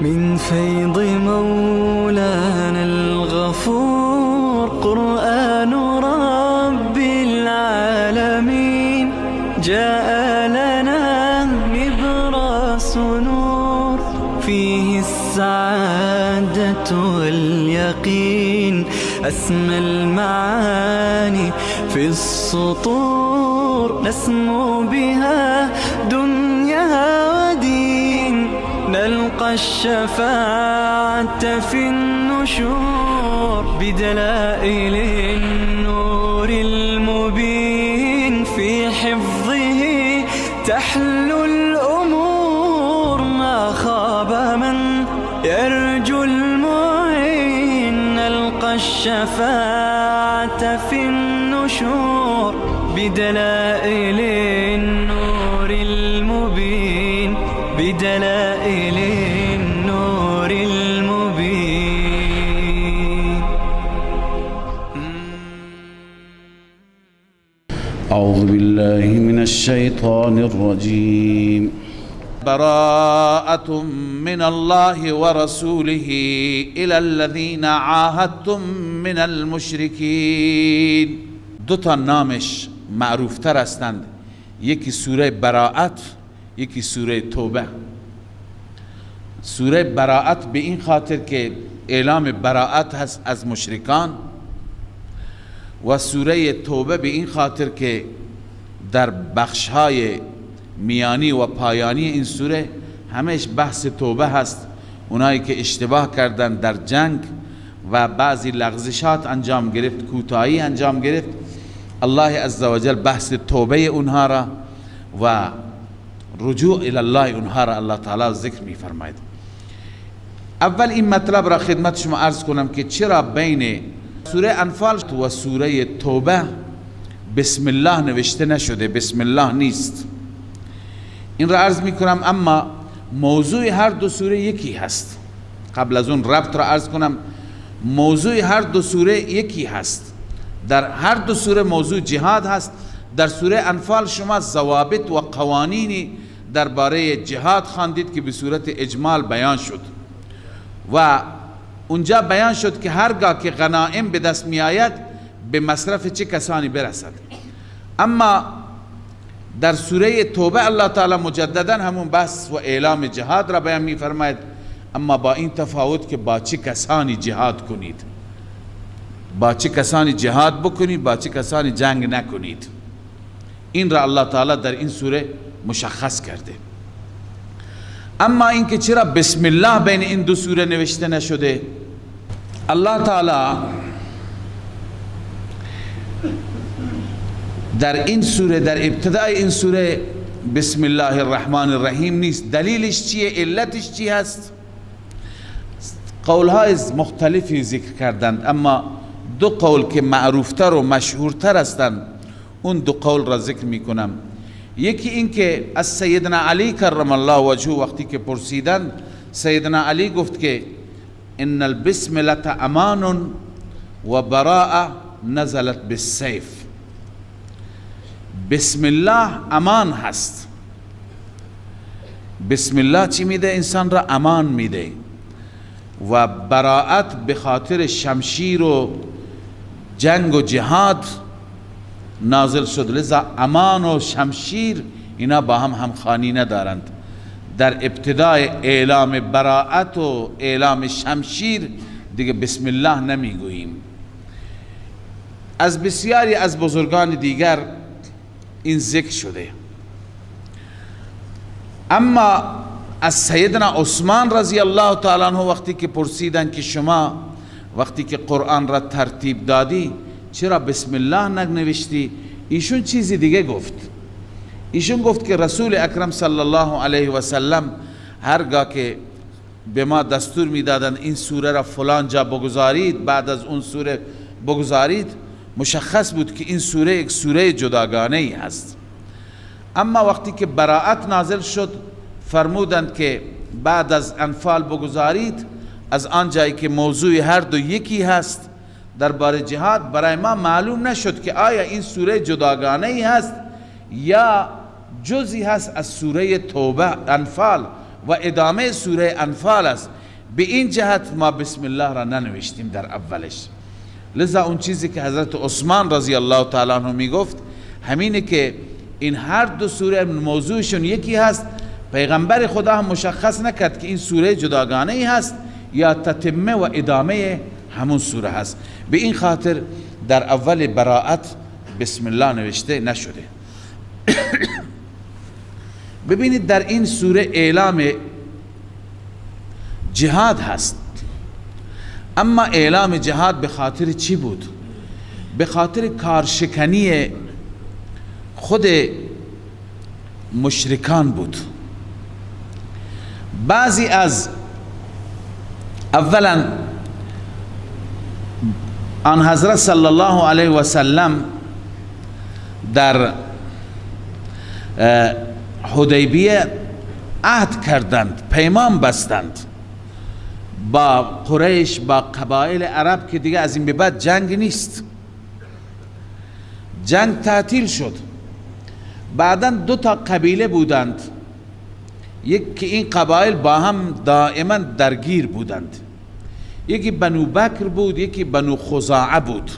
من فيض مولانا الغفور قرآن رب العالمين جاء لنا نبراس نور فيه السعادة واليقين أسمى المعاني في السطور نسمو بها دنيا ودين نلقى الشفاعة في النشور بدلائل النور المبين في حفظه تحلو الأمور ما خاب من يرجو المعين نلقى الشفاعة في النشور بدلائل النور المبين بدلائل النور المبين. أعوذ بالله من الشيطان الرجيم. براءة من الله ورسوله إلى الذين عاهدتم من المشركين. دو تا نامش معروف تر هستند، یکی سوره براءت، یکی سوره توبه. سوره براءت به این خاطر که اعلام براءت هست از مشرکان و سوره توبه به این خاطر که در بخشهای میانی و پایانی این سوره همش بحث توبه هست. اونایی که اشتباه کردن در جنگ و بعضی لغزشات انجام گرفت، کوتاهی انجام گرفت، الله عزوجل بحث توبه اونها را و رجوع الی الله اونها را الله تعالی ذکر می فرماید. اول این مطلب را خدمت شما عرض کنم که چرا بین سوره انفال و سوره توبه بسم الله نوشته نشده، بسم الله نیست. این را عرض می کنم، اما موضوع هر دو سوره یکی هست. قبل از اون ربط را عرض کنم، موضوع هر دو سوره یکی هست. در هر دو سوره موضوع جهاد هست. در سوره انفال شما ضوابط و قوانینی درباره جهاد خواندید که به صورت اجمال بیان شد و اونجا بیان شد که هرگاه که غنائم به دست می آید به مصرف چه کسانی برسد. اما در سوره توبه الله تعالی مجددا همون بحث و اعلام جهاد را بیان می فرماید، اما با این تفاوت که با چه کسانی جهاد کنید، با چه کسانی جهاد بکنید، با چه کسانی جنگ نکنید. این را الله تعالی در این سوره مشخص کرده. اما اینکه چرا بسم الله بین این دو سوره نوشته نشده، الله تعالی در این سوره، در ابتدای این سوره بسم الله الرحمن الرحیم نیست. دلیلش چیه؟ علتش چی هست؟ قولهای مختلفی ذکر کردند، اما دو قول که معروفتر و مشهورتر هستند اون دو قول را ذکر می کنم. یکی این که از سیدنا علی کرم الله وجهه وقتی که پرسیدند، سیدنا علی گفت که ان البسملة امان و براءه نزلت بالسیف. بسم الله امان هست. بسم الله چی میده؟ انسان را امان میده. و براءت به خاطر شمشیر و جنگ و جهاد نازل شد، لذا امان و شمشیر اینا با هم همخوانی ندارند. در ابتدای اعلام براءت و اعلام شمشیر دیگه بسم الله نمیگوییم. از بسیاری از بزرگان دیگر این ذکر شده. اما از سیدنا عثمان رضی الله تعالی عنه وقتی که پرسیدن که شما وقتی که قرآن را ترتیب دادی چرا بسم الله ننوشتی، ایشون چیزی دیگه گفت. ایشون گفت که رسول اکرم صلی الله علیه و سلم هرگاه که به ما دستور میدادند این سوره را فلان جا بگذارید، بعد از اون سوره بگذارید، مشخص بود که این سوره یک سوره جداگانه ای هست. اما وقتی که براءت نازل شد فرمودند که بعد از انفال بگذارید، از آن جایی که موضوع هر دو یکی هست درباره جهاد، برای ما معلوم نشد که آیا این سوره جداگانه ای هست یا جزئی هست از سوره توبه انفال و ادامه سوره انفال است. به این جهت ما بسم الله را ننوشتیم در اولش. لذا اون چیزی که حضرت عثمان رضی الله تعالی عنه میگفت همینه که این هر دو سوره موضوعشون یکی هست. پیغمبر خدا هم مشخص نکرد که این سوره جداگانه ای هست یا تتمه و ادامه همون سوره هست. به این خاطر در اول براءت بسم الله نوشته نشده. ببینید در این سوره اعلام جهاد هست، اما اعلام جهاد به خاطر چی بود؟ به خاطر کارشکنی خود مشرکان بود. بعضی از اولا آن حضرت صلی الله علیه و سلم در حدیبیه عهد کردند، پیمان بستند با قریش، با قبایل عرب که دیگه از این به بعد جنگ نیست. جنگ تعطیل شد. بعداً دو تا قبیله بودند، یک که این قبایل با هم دائما درگیر بودند، یکی بنو بکر بود، یکی بنو خزاعه بود.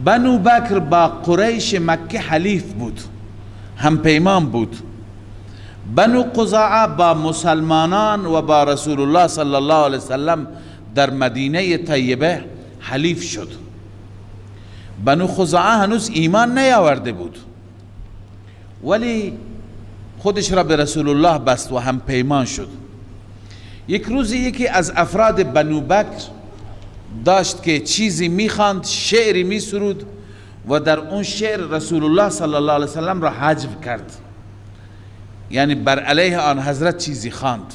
بنو بکر با قریش مکه حلیف بود، هم پیمان بود. بنو خزاعه با مسلمانان و با رسول الله صلی الله علیه وسلم در مدینه طیبه حلیف شد. بنو خزاعه هنوز ایمان نیاورده بود، ولی خودش را به رسول الله بست و هم پیمان شد. یک روزی یکی از افراد بنو بکر داشت که چیزی میخواند، شعری میسرود و در اون شعر رسول الله صلی الله علیه وسلم را حذف کرد، یعنی بر علیه آن حضرت چیزی خواند.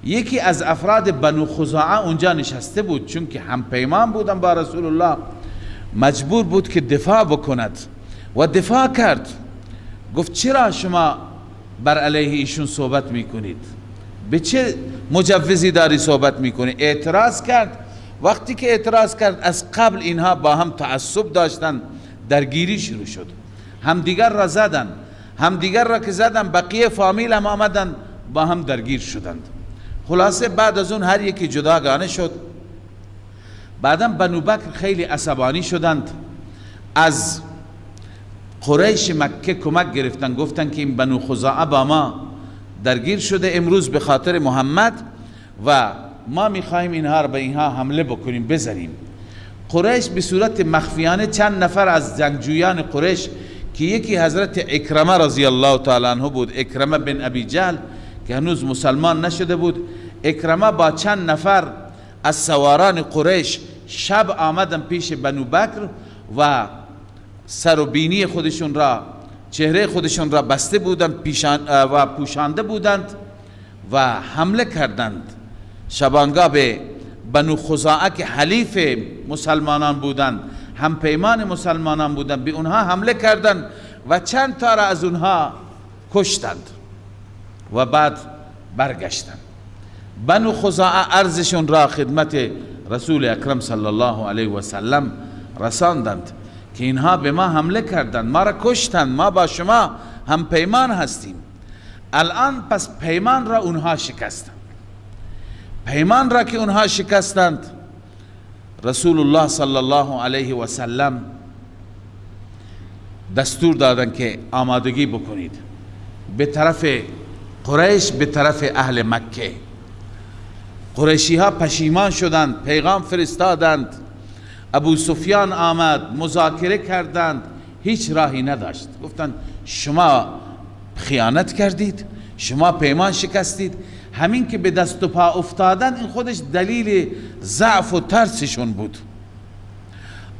یکی از افراد بنو خزاعه اونجا نشسته بود، چون که هم پیمان بودن با رسول الله، مجبور بود که دفاع بکند و دفاع کرد. گفت چرا شما بر علیه ایشون صحبت میکنید؟ به چه مجوزی داری صحبت میکنی؟ اعتراض کرد. وقتی که اعتراض کرد، از قبل اینها با هم تعصب داشتن، درگیری شروع شد، همدیگر را زدن. همدیگر را که زدن، بقیه فامیل هم آمدن با هم درگیر شدند. خلاصه بعد از اون هر یکی جداگانه شد. بعدا بنو بکر خیلی عصبانی شدند، از قریش مکه کمک گرفتن، گفتن که این بنو خزاعه با ما درگیر شده امروز به خاطر محمد و ما میخواهیم اینها را به اینها حمله بکنیم، بزنیم. قریش به صورت مخفیانه چند نفر از جنگجویان قریش که یکی حضرت اکرمه رضی الله تعالی عنه بود، اکرمه بن ابی جهل که هنوز مسلمان نشده بود، اکرمه با چند نفر از سواران قریش شب آمدن پیش بنو بکر و سر و بینی خودشون را، چهره خودشون را بسته بودند و پوشانده بودند و حمله کردند. شبانگاه به بنو خزاعه که حلیف مسلمانان بودند، هم پیمان مسلمانان بودند، به اونها حمله کردند و چند تا را از اونها کشتند و بعد برگشتند. بنو خزاعه عرضشون را خدمت رسول اکرم صلی الله علیه و سلم رساندند که اینها به ما حمله کردند، ما را کشتند، ما با شما هم پیمان هستیم. الان پس پیمان را اونها شکستند. پیمان را که اونها شکستند، رسول الله صلی الله علیه و سلم دستور دادن که آمادگی بکنید به طرف قریش، به طرف اهل مکه. قریشی ها پشیمان شدند، پیغام فرستادند. ابو سفیان آمد، مذاکره کردند، هیچ راهی نداشت. گفتند شما خیانت کردید، شما پیمان شکستید. همین که به دست و پا افتادن، این خودش دلیل ضعف و ترسشون بود.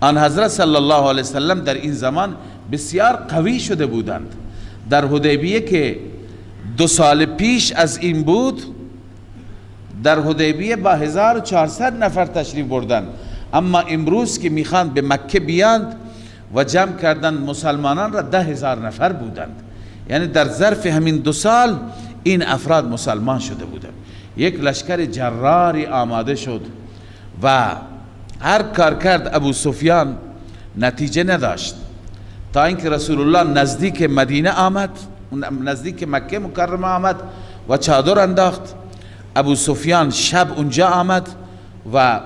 آن حضرت صلی الله علیه وسلم در این زمان بسیار قوی شده بودند. در حدیبیه که 2 سال پیش از این بود، در حدیبیه با 1400 نفر تشریف بردند، اما امروز که میخواند به مکه بیاند و جمع کردند مسلمانان را 10,000 نفر بودند. یعنی در ظرف همین 2 سال این افراد مسلمان شده بودند. یک لشکر جراری آماده شد و هر کار کرد ابو سفیان، نتیجه نداشت، تا اینکه رسول الله نزدیک مدینه آمد نزدیک مکه مکرمه آمد و چادر انداخت. ابو سفیان شب اونجا آمد و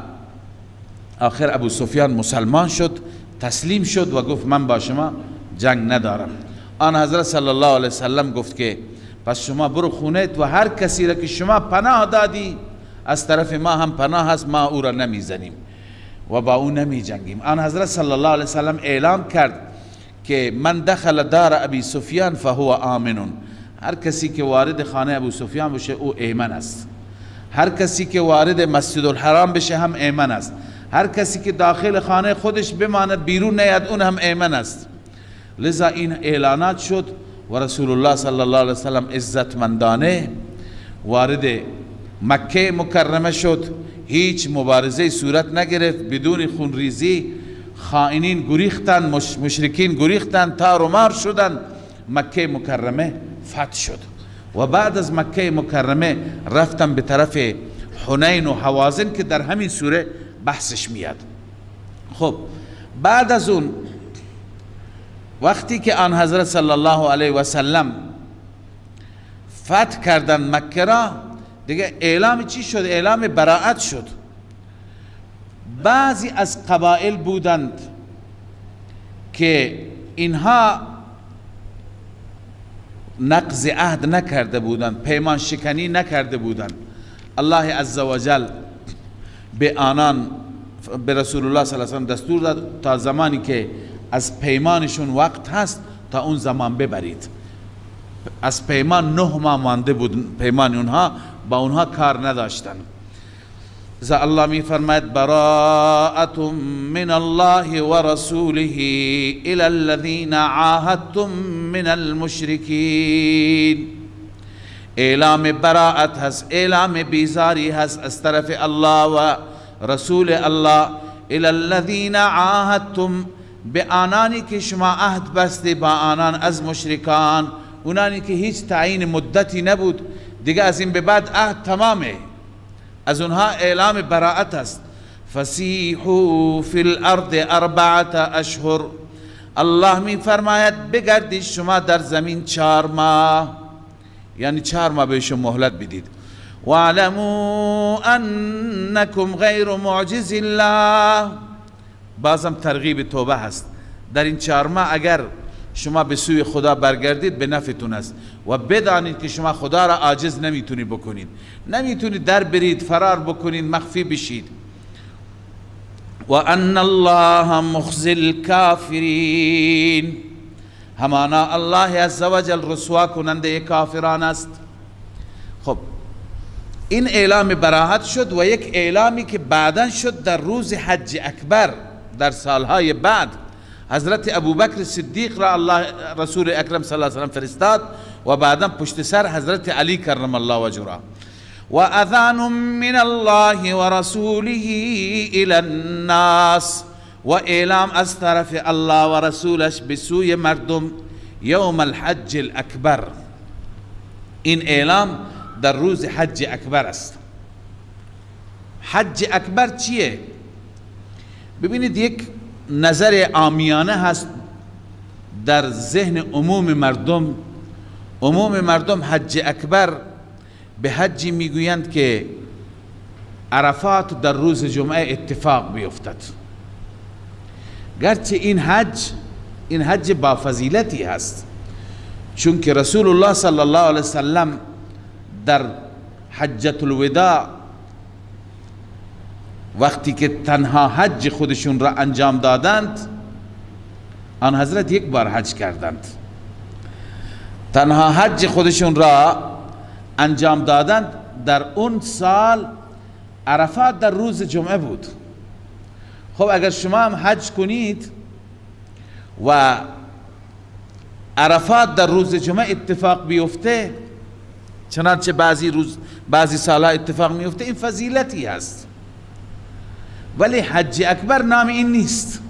آخر ابو سفیان مسلمان شد، تسلیم شد و گفت من با شما جنگ ندارم. آن حضرت صلی الله علیه وسلم گفت که پس شما برو خونت و هر کسی را که شما پناه دادی از طرف ما هم پناه هست، ما او را نمیزنیم و با او نمی جنگیم. آن حضرت صلی الله علیه وسلم اعلام کرد که من دخل دار ابی سفیان فهو آمن، هر کسی که وارد خانه ابو سفیان بشه او ایمن است، هر کسی که وارد مسجد الحرام بشه هم ایمن است، هر کسی که داخل خانه خودش بماند بیرون نیاد اون هم ایمن است. لذا این اعلانات شد و رسول الله صلی الله علیه وسلم عزتمندانه وارد مکه مکرمه شد. هیچ مبارزه صورت نگرفت، بدون خونریزی خائنین گریختن، مشرکین گریختن، تار و مار شدن، مکه مکرمه فتح شد. و بعد از مکه مکرمه رفتن به طرف حنین و حوازن که در همین سوره بحثش میاد. خب بعد از اون وقتی که آن حضرت صلی الله علیه و سلم فتح کردن مکه را، دیگه اعلام چی شد؟ اعلام براءت شد. بعضی از قبائل بودند که اینها نقض عهد نکرده بودند، پیمان شکنی نکرده بودند. الله عزوجل به آنان، به رسول الله صلی الله علیه و سلم دستور داد تا زمانی که از پیمانشون وقت هست تا اون زمان ببرید. از پیمان 9 ماه مانده بود، پیمان اونها با اونها کار نداشتن. ذا الله می فرماید براءت من الله و رسوله الى الذین عاهدتم من المشرکین. اعلام براءت هست، اعلام بیزاری هست از طرف الله و رسول الله. الى الذین عاهدتم، به آنانی که شما عهد بسته با آنان از مشرکان، اونانی که هیچ تعیین مدتی نبود، دیگه از این به بعد عهد تمامه، از اونها اعلام براءت است. فسیحوا فی الارض 4 اشهر. الله می فرماید بگردید شما در زمین 4 ماه، یعنی 4 ماه بهشون مهلت بدید. واعلموا انکم غیر معجز الله. بازم ترغیب توبه هست. در این 4 ماه اگر شما به سوی خدا برگردید به نفعتون است و بدانید که شما خدا را عاجز نمیتونید بکنید، نمیتونید در برید، فرار بکنید، مخفی بشید. و ان الله مخزی الکافرین، همانا الله عزوجل رسوا کننده کافران است. خب این اعلام براءت شد و یک اعلامی که بعداً شد در روز حج اکبر در سالهای بعد. حضرت ابوبکر صدیق را الله رسول اکرم صلی الله علیه و سلم فرستاد و بعدا پشت سر حضرت علی کرم الله وجهه. و اذان من الله و رسوله الى الناس، و اعلام از طرف الله و رسولش به سوی مردم یوم الحج الاکبر. این اعلام در روز حج اکبر است. حج اکبر چیه؟ ببینید یک نظر عامیانه هست در ذهن عموم مردم. عموم مردم حج اکبر به حجی میگویند که عرفات در روز جمعه اتفاق بیفتد. گرچه این حج با فضیلتی هست، چون که رسول الله صلی الله علیه وسلم در حجت الوداع وقتی که تنها حج خودشون را انجام دادند، آن حضرت 1 بار حج کردند. تنها حج خودشون را انجام دادند. در اون سال عرفات در روز جمعه بود. خب اگر شما هم حج کنید و عرفات در روز جمعه اتفاق بیفته، چنانچه بعضی سالها اتفاق میفته، این فضیلتی هست. ولی حج اکبر نام این نیست.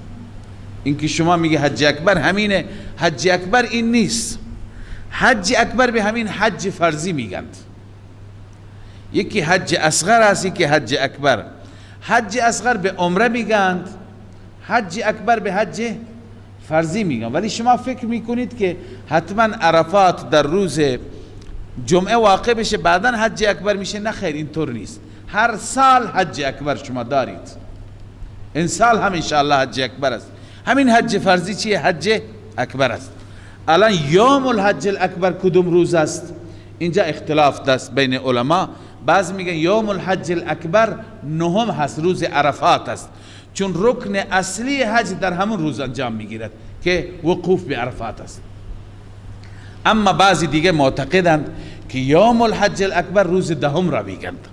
این که شما میگه حج اکبر همینه، حج اکبر این نیست. حج اکبر به همین حج فرضی میگند. یکی حج اصغر است، یکی حج اکبر. حج اصغر به عمره میگند، حج اکبر به حج فرضی میگم، ولی شما فکر میکنید که حتما عرفات در روز جمعه واقع بشه بعدا حج اکبر میشه؟ نه خیر، اینطور نیست. هر سال حج اکبر شما دارید، این سال هم انشاءالله حج اکبر است. همین حج فرضی چیه؟ حج اکبر است. الان یوم الحج الاکبر کدوم روز است؟ اینجا اختلاف دست بین علما. بعض میگن یوم الحج الاکبر نهم هست، روز عرفات است، چون رکن اصلی حج در همون روز انجام میگیرد که وقوف به عرفات است. اما بعضی دیگه معتقدند که یوم الحج الاکبر روز دهم را میگند،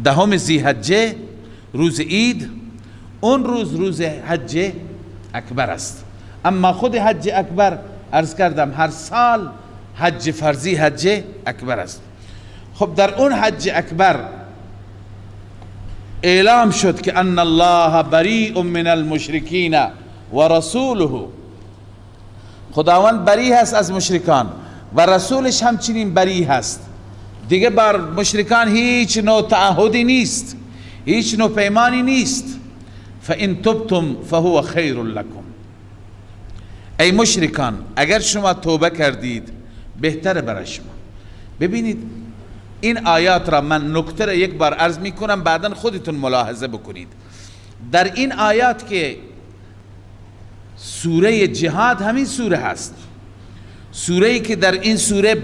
دهم ذی‌حجه، روز عید، اون روز حج اکبر است. اما خود حج اکبر عرض کردم هر سال حج فرضی حج اکبر است. خب در اون حج اکبر اعلام شد که ان الله بریء من المشرکین و رسوله، خداوند بری هست از مشرکان و رسولش همچنین بری هست. دیگه بر مشرکان هیچ نوع تعهدی نیست، هیچ نوع پیمانی نیست. فان تبتم فهو خیر لکم، ای مشرکان اگر شما توبه کردید بهتره برای شما. ببینید این آیات را من نکته را یک بار عرض می کنم، بعدا خودتون ملاحظه بکنید. در این آیات که سوره جهاد همین سوره هست، سوره‌ای که در این سوره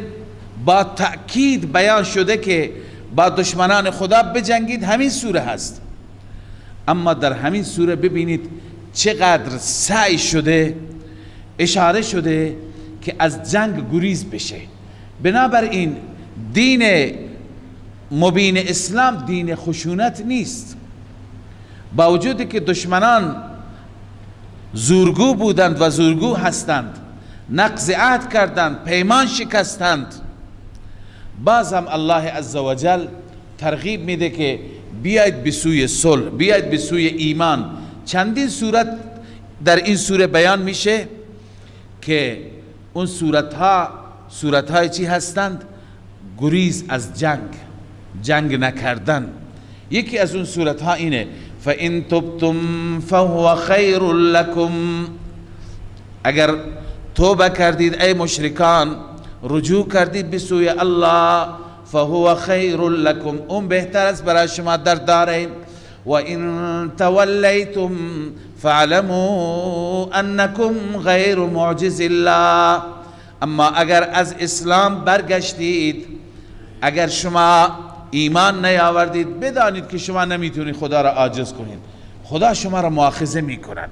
با تأکید بیان شده که با دشمنان خدا بجنگید، همین سوره هست. اما در همین سوره ببینید چقدر سعی شده، اشاره شده که از جنگ گریز بشه. بنابراین دین مبین اسلام دین خشونت نیست، با وجودی که دشمنان زورگو بودند و زورگو هستند، نقض عهد کردند، پیمان شکستند، باز هم الله عزوجل ترغیب میده که بیاید به سوی صلح، بیاید به سوی ایمان. چندین صورت در این سوره بیان میشه که اون صورتهای چی هستند؟ گریز از جنگ نکردن. یکی از اون صورتها اینه فَإِن تُبْتُمْ فَهُوَ خَيْرٌ لَكُمْ، اگر توبه کردید ای مشرکان، رجوع کردید به سوی الله، فهو خیر لکم، اون بهتر است برای شما در دارین. و ان تولیتم فاعلموا انکم غیر معجز الله، اما اگر از اسلام برگشتید، اگر شما ایمان نیاوردید، بدانید که شما نمیتونید خدا را عاجز کنید، خدا شما را مؤاخذه میکند.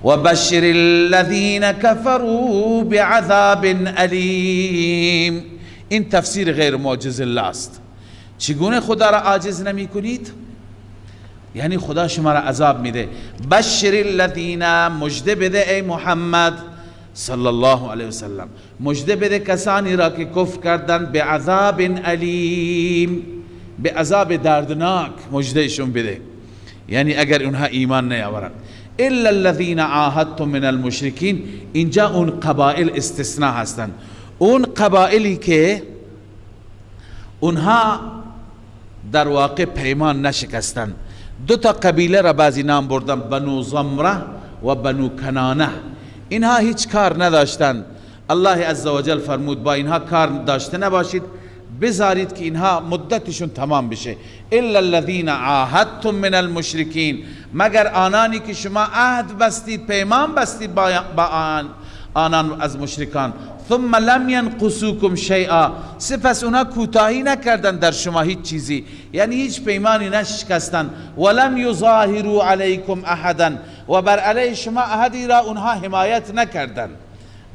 و بشر الذین کفروا بعذاب علیم، این تفسیر غیر معجز الله است. چگونه خدا را عاجز نمی کنید؟ یعنی خدا شما را عذاب میده. بشر الذین، مژده بده ای محمد صلی الله علیه وسلم، مژده بده کسانی را که کفر کردند، بعذاب علیم، به عذاب دردناک مژدهشون بده. یعنی اگر اونها ایمان نیاورند. الا الذين عاهدتم من المشرکین، اینجا اون قبائل استثناء هستند، اون قبائلی که اونها در واقع پیمان نشکستند. دو تا قبیله را بعضی نام بردن، بنو زمره و بنو کنانه. اینها هیچ کار نداشتند. الله عزوجل فرمود با اینها کار داشته نباشید، بذارید که اینها مدتشون تمام بشه. الا الذين عاهدتم من المشرکین، مگر آنانی که شما عهد بستید، پیمان بستید با آنان از مشرکان. ثم لم ينقصوكم شیئا، سپس اونها کوتاهی نکردن در شما هیچ چیزی، یعنی هیچ پیمانی نشکستن. ولم یظاهروا علیکم احدا، و بر علیه شما احدی را اونها حمایت نکردن.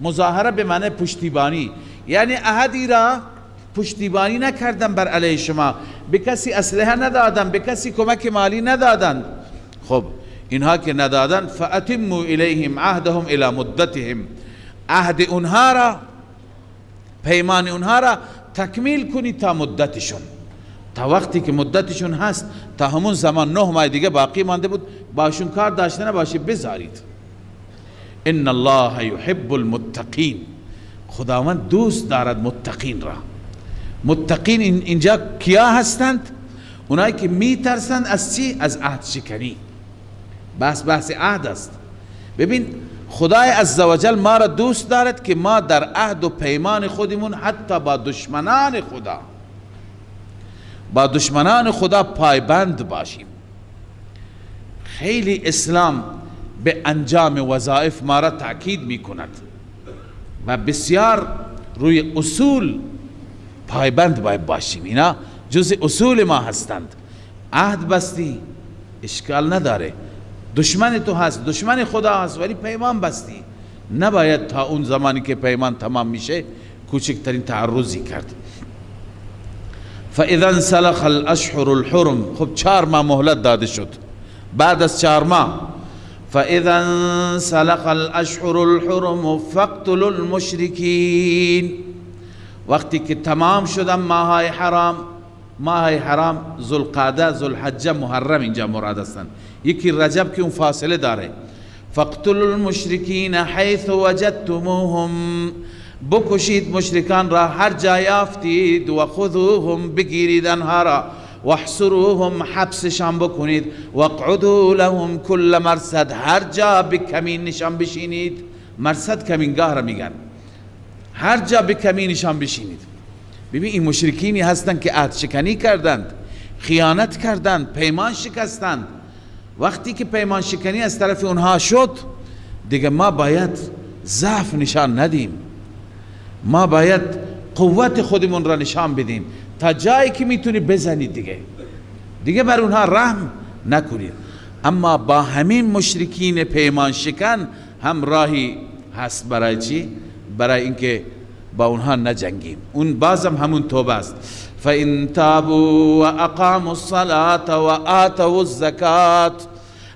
مظاهره به معنی پشتیبانی، یعنی احدی را پشتیبانی نکردن بر علیه شما، به کسی اسلحه ندادن، به کسی کمک مالی ندادن. خب اینها که ندادن، فاتموا الیهم عهدهم الی مدتهم، عهد اونها را، پیمان اونها را تکمیل کنید تا مدتشون، تا وقتی که مدتشون هست، تا همون زمان 9 ماه دیگه باقی مانده بود، باشون کار داشته نباشه، بذارید. ان الله یحب المتقین، خداوند دوست دارد متقین را. متقین اینجا کیا هستند؟ اونایی که میترسند از چی؟ از عهد شکنی. بحث عهد است. ببین خدای عزوجل ما را دوست دارد که ما در عهد و پیمان خودمون حتی با دشمنان خدا پایبند باشیم. خیلی اسلام به انجام وظایف ما را تأکید می کند و بسیار روی اصول پایبند باید باشیم. اینا جز اصول ما هستند. عهد بستی اشکال نداره، دشمن تو هست، دشمن خدا هست، ولی پیمان بستی، نباید تا اون زمانی که پیمان تمام میشه کوچکترین تعرضی کرد. فاذا انسلخ الاشهر الحرم، خب 4 ماه مهلت داده شد. بعد از 4 ماه فاذا انسلخ الاشهر الحرم فاقتلوا المشرکین، وقتی که تمام شدن ماهای حرام ذوالقعده، ذوالحجه، محرم اینجا مراد هستند، یکی رجب که اون فاصله داره. فاقتلوا المشرکین حیث وجدتموهم، بکشید مشرکان را هر جا یافتید، و خذوهم، بگیرید آنها را، واحصروهم، حبسشان بکنید، واقعدوا لهم کل مرصد، هر جا به کمین نشان بشینید. مرصد کمینگاه را میگن، هر جا به کمینشان بشینید. ببین این مشرکینی هستند که عهد شکنی کردند، خیانت کردند، پیمان شکستند. وقتی که پیمان شکنی از طرف اونها شد دیگه ما باید ضعف نشان ندیم، ما باید قوت خودمون را نشان بدیم، تا جایی که میتونی بزنید دیگه بر اونها رحم نکنید. اما با همین مشرکین پیمان شکن هم راهی هست برای چی؟ برای اینکه با اونها نجنگیم. اون بازم همون توبه است. فَإِن تَابُوا وَأَقَامُوا الصَّلَاةَ وَآتَوُا الزَّكَاةَ،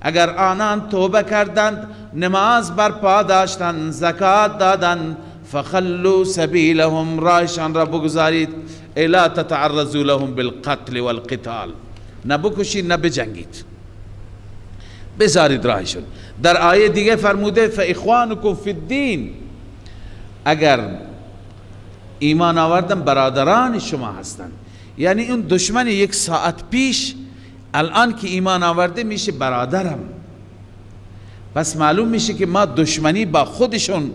اگر آنان توبه کردند، نماز برپا داشتند، زکات دادند، فخلوا سبیلهم، راهشان را بگذارید، الا تتعرضوا لهم بالقتل والقتال، نه بکشید نه بجنگید، بذارید راهشون. در آیه دیگه فرموده فاخوانکم فی الدین، اگر ایمان آوردن برادران شما هستند. یعنی اون دشمن 1 ساعت پیش الان که ایمان آورده میشه برادرم. پس معلوم میشه که ما دشمنی با خودشون،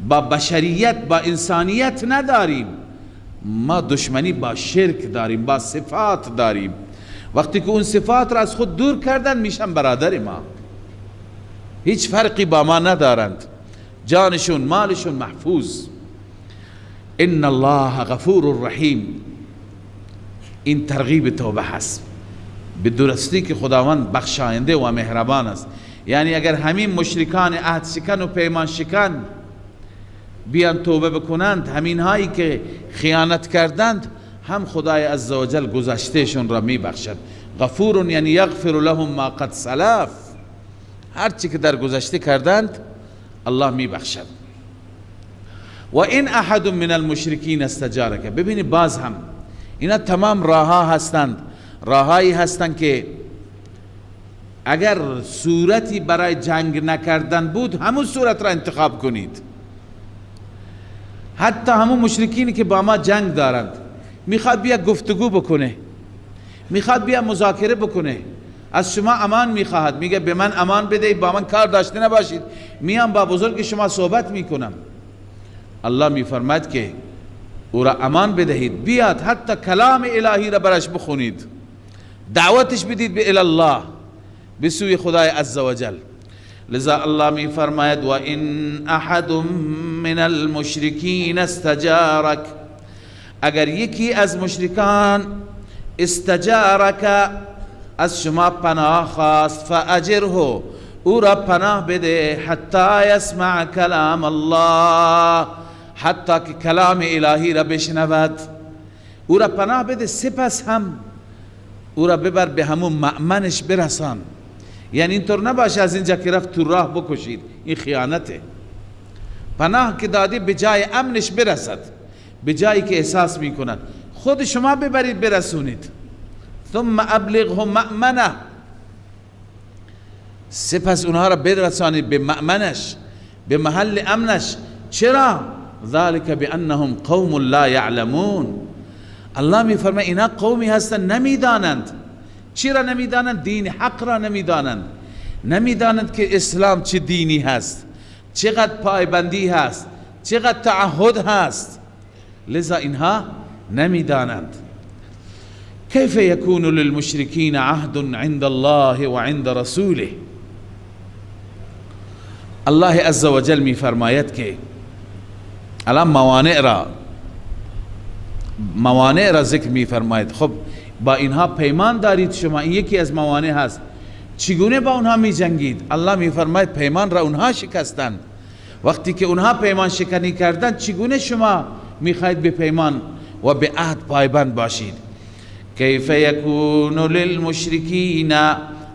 با بشریت، با انسانیت نداریم، ما دشمنی با شرک داریم، با صفات داریم. وقتی که اون صفات را از خود دور کردن میشن برادر ما، هیچ فرقی با ما ندارند، جانشون مالشون محفوظ. ان الله غفور رحیم، این ترغیب توبه هست، به درستی که خداوند بخشاینده و مهربان است. یعنی اگر همین مشرکان عهد شکن و پیمان شکن بیان توبه بکنند، همین هایی که خیانت کردند، هم خدای عزوجل گذشتهشون را می بخشد. غفور یعنی یغفر لهم ما قد سلف، هر چی که در گذشته کردند الله می بخشد. و این احد من المشرکین استجارک، ببینید باز هم اینا تمام راهها هستند، راههایی هستند که اگر صورتی برای جنگ نکردن بود همون صورت را انتخاب کنید. حتی همون مشرکینی که با ما جنگ دارند، میخواد بیا گفتگو بکنه، میخواد بیا مذاکره بکنه، از شما امان میخواهد، میگه به من امان بده، با من کار داشته نباشید، میام با بزرگ شما صحبت میکنم. الله میفرماید که او را امان بدهید، بیاد حتی کلام الهی را برش بخونید، دعوتش بدید به الله، به سوی خدای عزوجل. لذا الله میفرماید و ان احد من المشرکین استجارک، اگر یکی از مشرکان استجارک از شما پناه خواست، فاجره، او را پناه بده، حتی یسمع کلام الله، حتی که کلام الهی را بشنود، او را پناه بده، سپس هم او را ببر به همون مأمنش برسان. یعنی اینطور نباشه از اینجا که رفت تو راه بکشید، این خیانته. پناه که دادی به جای امنش برسد، به جایی که احساس میکنن، خود شما ببرید برسونید. ثم ابلغهم مأمنه، سپس اونها را برسانید به مأمنش، به محل امنش. چرا؟ ذلك بانهم قوم لا يعلمون، الله میفرماید اینا قومی هستند نمیدانند. چی را نمیدانند؟ دین حق را نمیدانند، نمیدانند که اسلام چه دینی هست، چقدر پایبندی هست، چقدر تعهد هست، لذا اینها نمیدانند. کیف یکون للمشرکین عهد عند الله و عند رسوله. الله عز و جل می فرماید که الان موانع را ذکر می فرماید. خب با اینها پیمان دارید شما، این یکی از موانع هست، چگونه با اونها می جنگید؟ الله می فرماید پیمان را اونها شکستند. وقتی که اونها پیمان شکنی کردند، چگونه شما می خواهید به پیمان و به عهد پایبند باشید؟ کیف یکون للمشرکین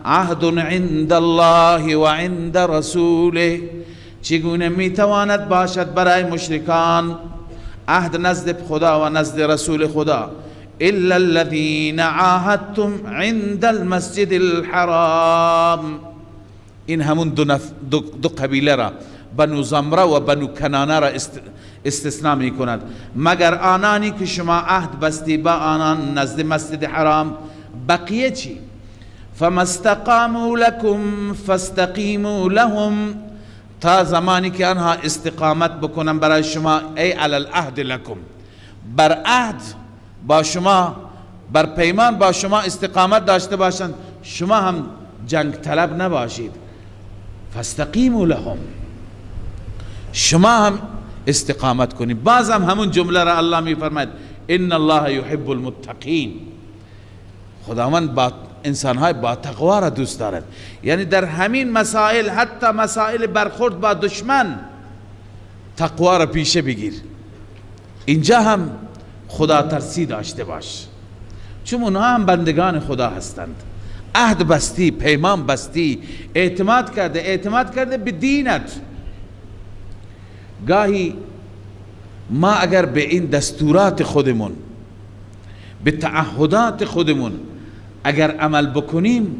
عهد عند الله و عند رسوله. چگونه می تواند باشد برای مشرکان عهد نزد خدا و نزد رسول خدا؟ الا الذين عاهدتم عند المسجد الحرام. این همون دو قبیله را، بنو زمره و بنو کنانه را استثناء می کند، مگر آنانی که شما عهد بستی با آنان نزد مسجد حرام. بقیه چی؟ فما استقاموا لكم فاستقیموا لهم. تا زمانی که آنها استقامت بکنن برای شما، ای علی العهد لكم، بر عهد با شما، بر پیمان با شما استقامت داشته باشند، شما هم جنگ طلب نباشید. فاستقیموا لهم، شما هم استقامت کنید. باز هم همون جمله را الله می فرماید ان الله يحب المتقین. خداوند با انسانهای با تقوا را دوست دارد. یعنی در همین مسائل، حتی مسائل برخورد با دشمن، تقوا را پیشه بگیر. اینجا هم خدا ترسی داشته باش، چون اونها هم بندگان خدا هستند. عهد بستی، پیمان بستی، اعتماد کرده به دینت. گاهی ما اگر به این دستورات خودمون، به تعهدات خودمون اگر عمل بکنیم،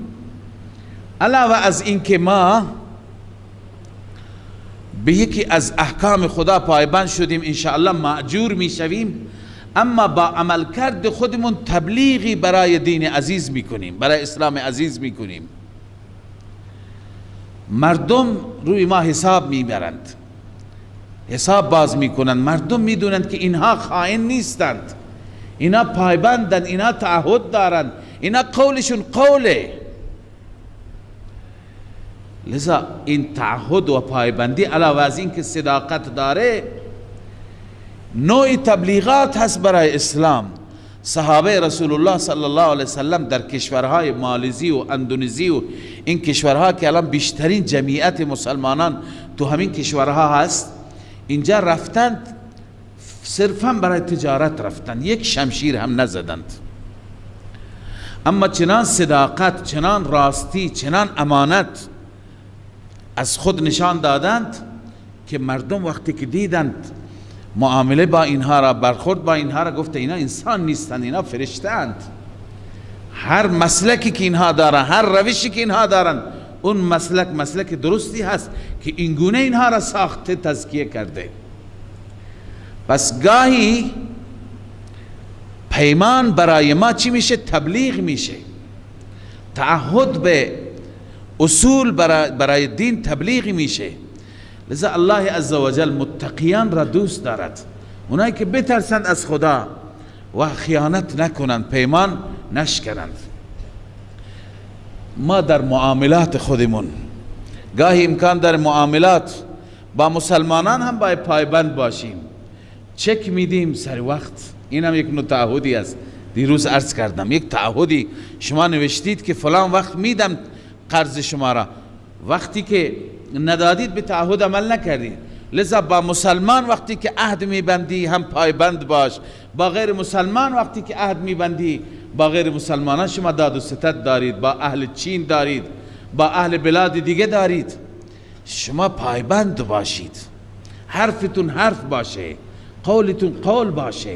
علاوه از این که ما به یکی از احکام خدا پایبند شدیم، انشاءالله مأجور میشویم، اما با عمل کرد خودمون تبلیغی برای دین عزیز میکنیم، برای اسلام عزیز میکنیم. مردم روی ما حساب میبرند، حساب باز میکنند. مردم میدونند که اینها خائن نیستند، اینا پایبندند، اینا تعهد دارند، اینا قولشون قوله. لذا این تعهد و پایبندی علاوه از این که صداقت داره، نوع تبلیغات هست برای اسلام. صحابه رسول الله صلی الله علیه وسلم در کشورهای مالزی و اندونزی و این کشورها که الان بیشترین جمعیت مسلمانان تو همین کشورها هست، اینجا رفتند صرفا برای تجارت رفتند، یک شمشیر هم نزدند، اما چنان صداقت، چنان راستی، چنان امانت از خود نشان دادند که مردم وقتی که دیدند معامله با اینها را، برخورد با اینها را، گفته اینا انسان نیستند، اینا فرشته‌اند. هر مسلکی که اینها دارن، هر روشی که اینها دارن، اون مسلک درستی هست که اینگونه اینها را ساخته، تزکیه کرده. پس گاهی پیمان برای ما چی میشه؟ تبلیغ میشه. تعهد به اصول برای دین تبلیغ میشه. لذا الله عزوجل متقیان را دوست دارد، اونایی که بترسند از خدا و خیانت نکنند، پیمان نشکنند. ما در معاملات خودمون گاهی امکان در معاملات با مسلمانان هم باید پایبند باشیم، چک میدیم سر وقت. این هم یک نوع تعهدی است. دیروز عرض کردم یک تعهدی شما نوشتید که فلان وقت میدم قرض شما را، وقتی که ندادید به تعهد عمل نکردید. لذا با مسلمان وقتی که عهد میبندی هم پایبند باش، با غیر مسلمان وقتی که عهد میبندی، با غیر مسلمانان شما داد و ستد دارید، با اهل چین دارید، با اهل بلاد دیگه دارید، شما پایبند باشید. حرفتون حرف باشه، قولتون قول باشه،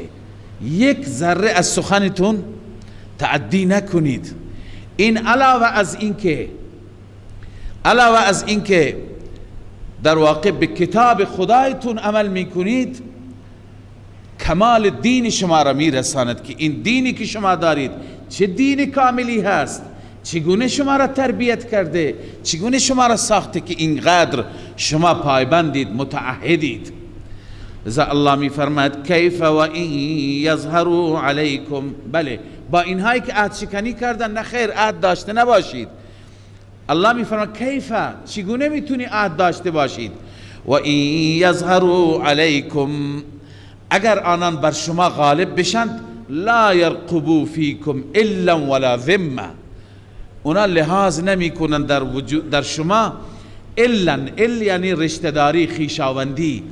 یک ذره از سخنتون تعدی نکنید. این علاوه از این که در واقع به کتاب خدایتون عمل میکنید، کمال دین شما را میرساند که این دینی که شما دارید چه دین کاملی هست، چگونه شما را تربیت کرده، چگونه شما را ساخته که اینقدر شما پایبندید، متعهدید. لذا الله می فرماید کیف و این یظهروا علیکم، بله با اینهایی که عهد شکنی کردن نه خیر عهد داشته نباشید. الله می فرماید کیف، چگونه میتونی عهد داشته باشید؟ و این یظهروا علیکم، اگر آنان بر شما غالب بشند، لا یرقبوا فیکم الا ولا ذمه، اونا لحاظ نمی کنند در شما الا یعنی رشتهداری، خیشاوندی،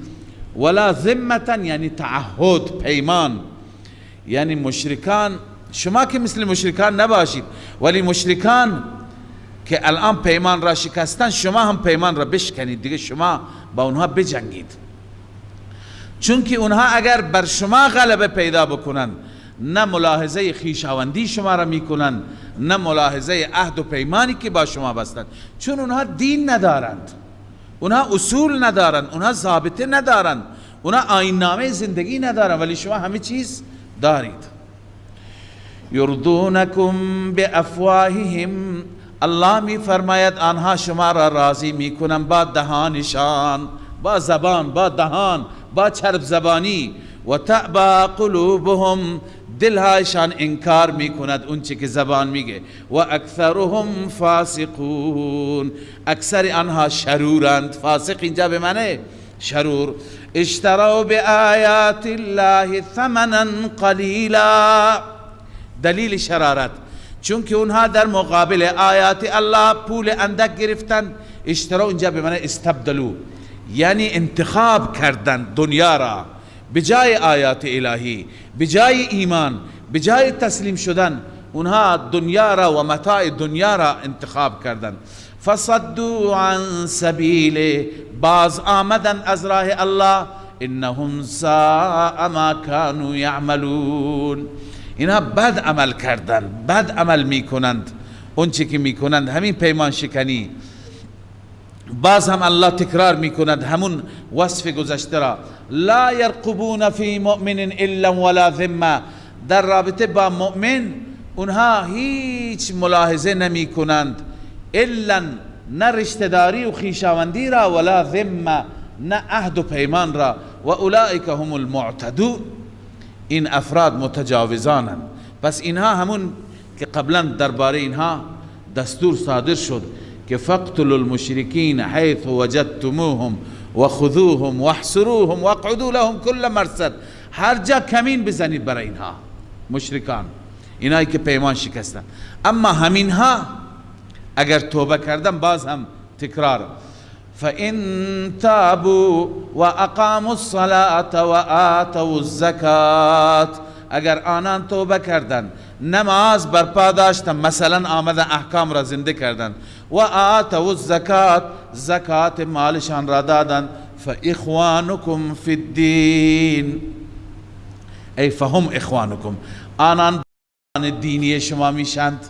ولا ذمتا یعنی تعهد، پیمان. یعنی مشرکان، شما که مثل مشرکان نباشید، ولی مشرکان که الان پیمان را شکستن، شما هم پیمان را بشکنید دیگه، شما با اونها بجنگید. چون که اونها اگر بر شما غلبه پیدا بکنن، نه ملاحظه خیشاوندی شما را میکنن، نه ملاحظه عهد و پیمانی که با شما بستند. چون اونها دین ندارند، اونها اصول ندارند، اونها ضابطه ندارند، اونها آیین‌نامه زندگی ندارند، ولی شما همه چیز دارید. یردونکم بافواههم، الله می فرماید آنها شما را راضی میکنن با دهانشان، با زبان، با دهان، با چرب زبانی. و تعبا قلوبهم، دلهایشان انکار میکند اون چه که زبان میگه. و اکثرهم فاسقون، اکثر آنها شرورند. فاسق اینجا به معنی شرور. اشتروا بآیات الله ثمنا قلیلا، دلیل شرارت، چون که اونها در مقابل آیات الله پول اندک گرفتن. اشتروا اینجا به معنی استبدلوا، یعنی انتخاب کردن دنیا را بجای آیات الهی، بجای ایمان، بجای تسلیم شدن، اونها دنیا را و متاع دنیا را انتخاب کردن. فصدوا عن سبیله، باز آمدن از راه الله. انهم ساء ما كانوا یعملون، اینها بد عمل کردن، بد عمل میکنند. اون چی که میکنند همین پیمان شکنی. باز هم الله تکرار میکند همون وصف گذشته را. لا یرقبون فی مؤمن الا ولا ذمه، در رابطه با مؤمن اونها هیچ ملاحظه نمی کنند، الا نه رشتهداری و خیشاوندی را، ولا ذمه نه عهد و پیمان را. و اولئک هم المعتدون، این افراد متجاوزانند. پس اینها همون که قبلا درباره اینها دستور صادر شد که فقتلوا المشرکین حیث وجدتموهم و خذوهم واحصروهم واقعدوا لهم كل مرصد، هر جا کمین بزنید برای اینها مشرکان، اینایی که پیمان شکستن. اما همینها اگر توبه کردن، باز هم تکرار، فإن تابوا و اقاموا الصلاة و آتوا الزکات، اگر آنان توبه کردن، نماز برپا داشتن، مثلا آمدن احکام را زنده کردن، و آتوا الزکات، زکات مالشان را دادن، فاخوانکم فی الدین، ای فهم اخوانکم، آنان دینی شما میشند.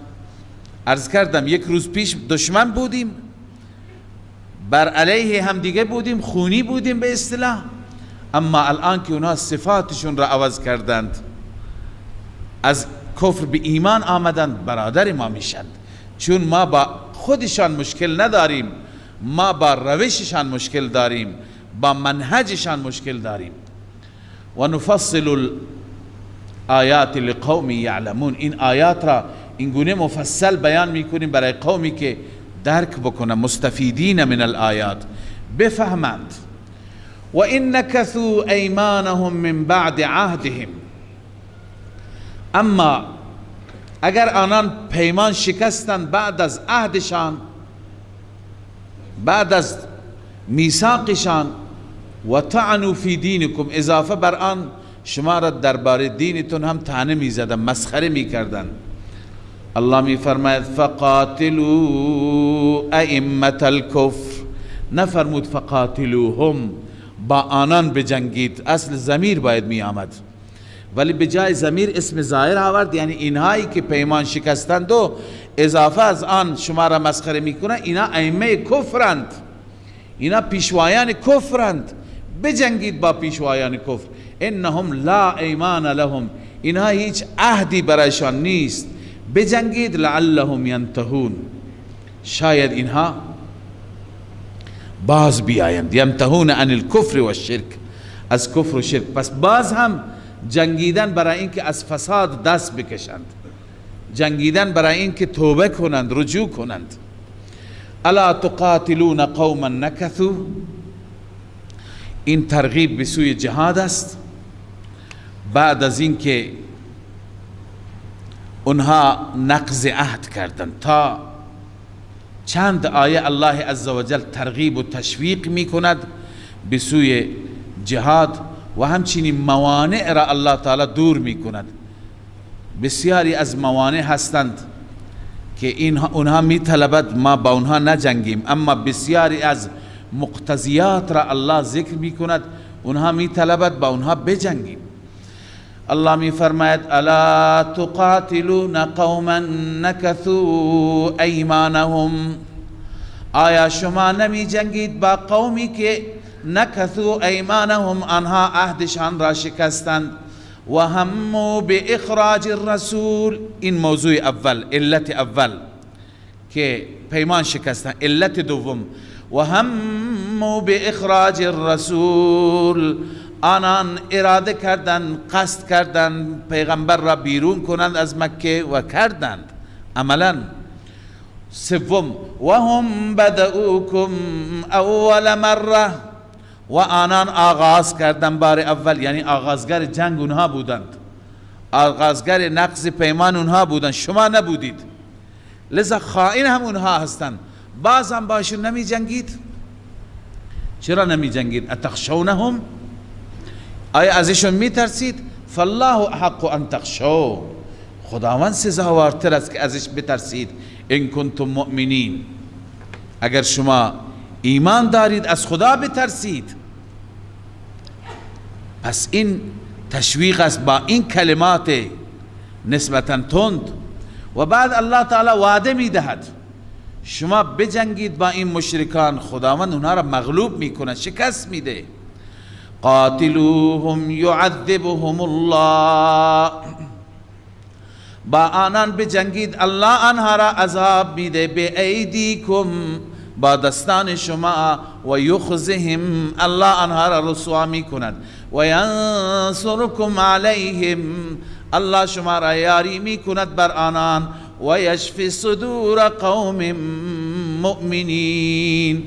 عرض کردم یک روز پیش دشمن بودیم، بر علیه هم دیگه بودیم، خونی بودیم به اصطلاح، اما الان که اونها صفاتشون را عوض کردند، از کفر به ایمان آمدند، برادر ما میشند. چون ما با خودشان مشکل نداریم، ما با روششان مشکل داریم، با منهجشان مشکل داریم. و نفصل الآیات لقوم یعلمون، این آیات را اینگونه مفصل بیان میکنیم برای قومی که درک بکنن، مستفیدین من الآیات، بفهمند. و ان نکثوا ایمانهم من بعد عهدهم، اما اگر آنان پیمان شکستند بعد از عهدشان، بعد از میثاقشان، و طعنوا فی دینکم، اضافه بر آن شما را درباره دینتون هم طعنه میزدن، مسخره میکردن. الله می فرماید فقاتلوا ائمة الكفر، نفرمود فقاتلوهم، با آنان بجنگید. اصل ضمیر باید می آمد، ولی به جای ضمیر اسم ظاهر آورد، یعنی اینهایی که پیمان شکستند و اضافه از آن شما را مسخره میکنند، اینا ائمه کفرند، اینا پیشوایان کفرند، بجنگید با پیشوایان کفر. انهم لا ایمان لهم، اینها هیچ عهدی برایشان نیست. بجنگید لعلهم ینتهون، شاید اینها باز بیایند. ینتهون عن الکفر و الشرک، از کفر و شرک. پس باز هم جنگیدن برای اینکه از فساد دست بکشند، جنگیدن برای اینکه توبه کنند، رجوع کنند. الا تقاتلون قوما نکثوا، این ترغیب به سوی جهاد است بعد از اینکه اونها نقض عهد کردند. تا چند آیه الله عزوجل ترغیب و تشویق می کند به سوی جهاد و همچنین موانع را الله تعالی دور می کند. بسیاری از موانع هستند که اونها می طلبد ما با اونها نجنگیم، اما بسیاری از مقتضیات را الله ذکر می کند، اونها می طلبد با اونها بجنگیم. الله می فرماید الا تقاتلون قوما نکثوا ایمانهم، آیا شما نمی جنگید با قومی که نکثوا ایمانهم، آنها عهدشان را شکستند، و هموا به اخراج الرسول، این موضوع اول، علت اول که پیمان شکستند. علت دوم و هموا به اخراج الرسول، آنان اراده کردند، قصد کردند پیغمبر را بیرون کنند از مکه و کردند عملا. سوم و هم بدؤوکم اول مره، و آنان آغاز کردند بار اول، یعنی آغازگر جنگ اونها بودند، آغازگر نقض پیمان اونها بودند، شما نبودید، لذا خائن هم اونها هستند. باز هم باشون نمی جنگید. چرا نمی جنگید؟ اتخشونهم، آیا ازشون می ترسید؟ فالله احق ان تخشوا، خداوند سزاوارتر است که ازش بترسید. ان کنتم مؤمنین، اگر شما ایمان دارید از خدا بترسید. پس این تشویق است با این کلمات نسبتا تند. و بعد الله تعالی وعده می دهد شما بجنگید با این مشرکان، خداوند اونها را مغلوب می کند، شکست می ده. قاتلوهم یعذبهم الله، با آنان بجنگید الله آنها را عذاب می ده. به ایدیکم، با دستان شما، و یخزهم، الله آنها را رسوا می کند. و ینصرکم علیهم، الله شما را یاری می کند بر آنان. و یشفی صدور قوم مؤمنین،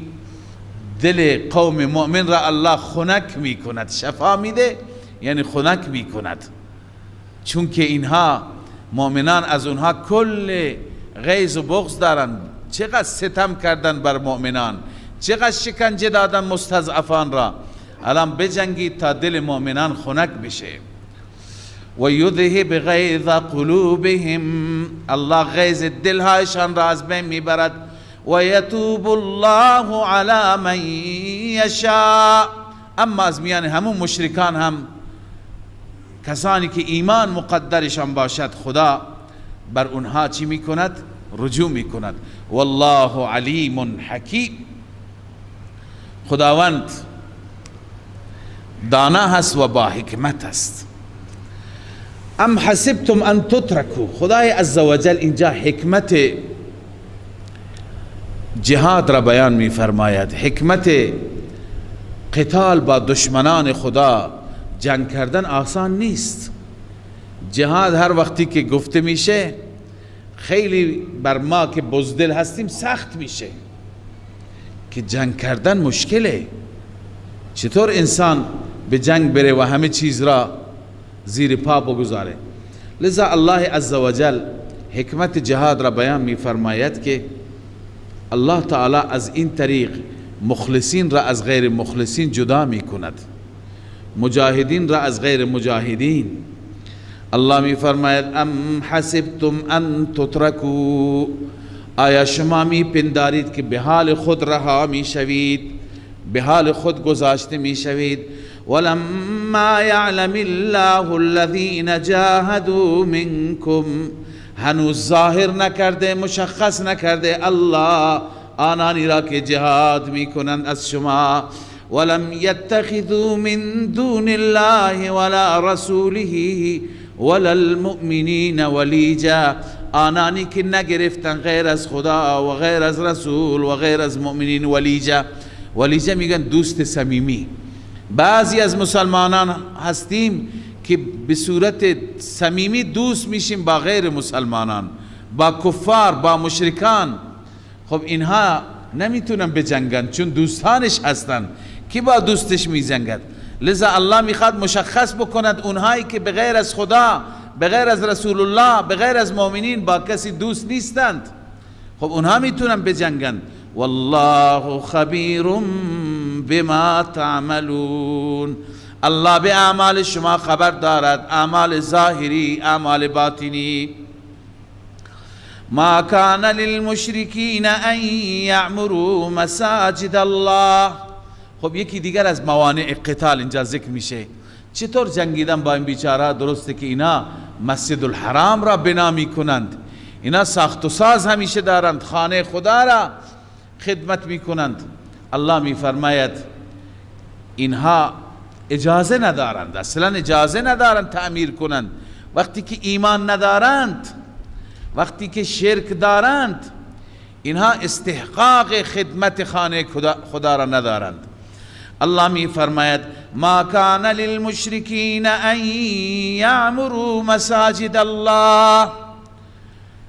دل قوم مؤمن را الله خنک می کند. شفا می ده یعنی خنک می کند، چون که اینها مؤمنان از اونها کل غیظ و بغض دارند. چقدر ستم کردن بر مؤمنان، چقدر شکنجه دادن مستضعفان را. الان بجنگید تا دل مؤمنان خنک بشه. و یذهب غیظ قلوبهم، الله غیظ دلهایشان را از بین میبرد. و یتوب الله علی من یشاء، اما از میان همون مشرکان هم کسانی که ایمان مقدرشان باشد خدا بر اونها چی میکند؟ رجوع میکند. والله علیم حکیم، خداوند دانا هست و با حکمت است. ام حسبتم ان تترکوا، خدای عزوجل اینجا حکمت جهاد را بیان می فرماید. حکمت قتال با دشمنان خدا، جنگ کردن آسان نیست. جهاد هر وقتی که گفته میشه خیلی بر ما که بزدل هستیم سخت میشه که جنگ کردن مشکله. چطور انسان به جنگ بره و همه چیز را زیر پا بگذاره؟ لذا الله عزوجل حکمت جهاد را بیان می فرماید که الله تعالی از این طریق مخلصین را از غیر مخلصین جدا می کند، مجاهدین را از غیر مجاهدین. الله می فرماید ام حسبتم ان تترکوا، آیا شما می پندارید که به حال خود رها می شوید، به حال خود گذاشته می شوید؟ ولما یعلم الله الذین جاهدوا منکم، هنوز ظاهر نکرده، مشخص نکرده الله آنانی را که جهاد می کنند از شما. ولم یتخذوا من دون الله ولا رسوله ولا المؤمنین ولیجا، آنانی که نگرفتن غیر از خدا و غیر از رسول و غیر از مؤمنین ولیجه میگن دوست صمیمی. بعضی از مسلمانان هستیم که به صورت صمیمی دوست میشیم با غیر مسلمانان، با کفار، با مشرکان. خب اینها نمیتونن بجنگن چون دوستانش هستن، کی با دوستش میجنگد؟ لذا الله میخواد مشخص بکند اونهایی که بغیر از خدا، بغیر از رسول الله، بغیر از مؤمنین با کسی دوست نیستند، خب اونها میتونن بجنگن. والله خبیر بما تعملون. الله به اعمال شما خبر دارد، اعمال ظاهری، اعمال باطنی. ما کان للمشرکین ان یعمروا مساجد الله. خب یکی دیگر از موانع قتال اینجا ذکر میشه. چطور جنگیدن با این بیچاره؟ درسته که اینا مسجد الحرام را بنا میکنند، اینا ساخت و ساز همیشه دارند، خانه خدا را خدمت میکنند. الله میفرماید اینها اجازه ندارند، اصلا اجازه ندارند تعمیر کنند. وقتی که ایمان ندارند، وقتی که شرک دارند، اینها استحقاق خدمت خانه خدا را ندارند. الله می فرماید ما کان للمشرکین ان یعمروا مساجد الله.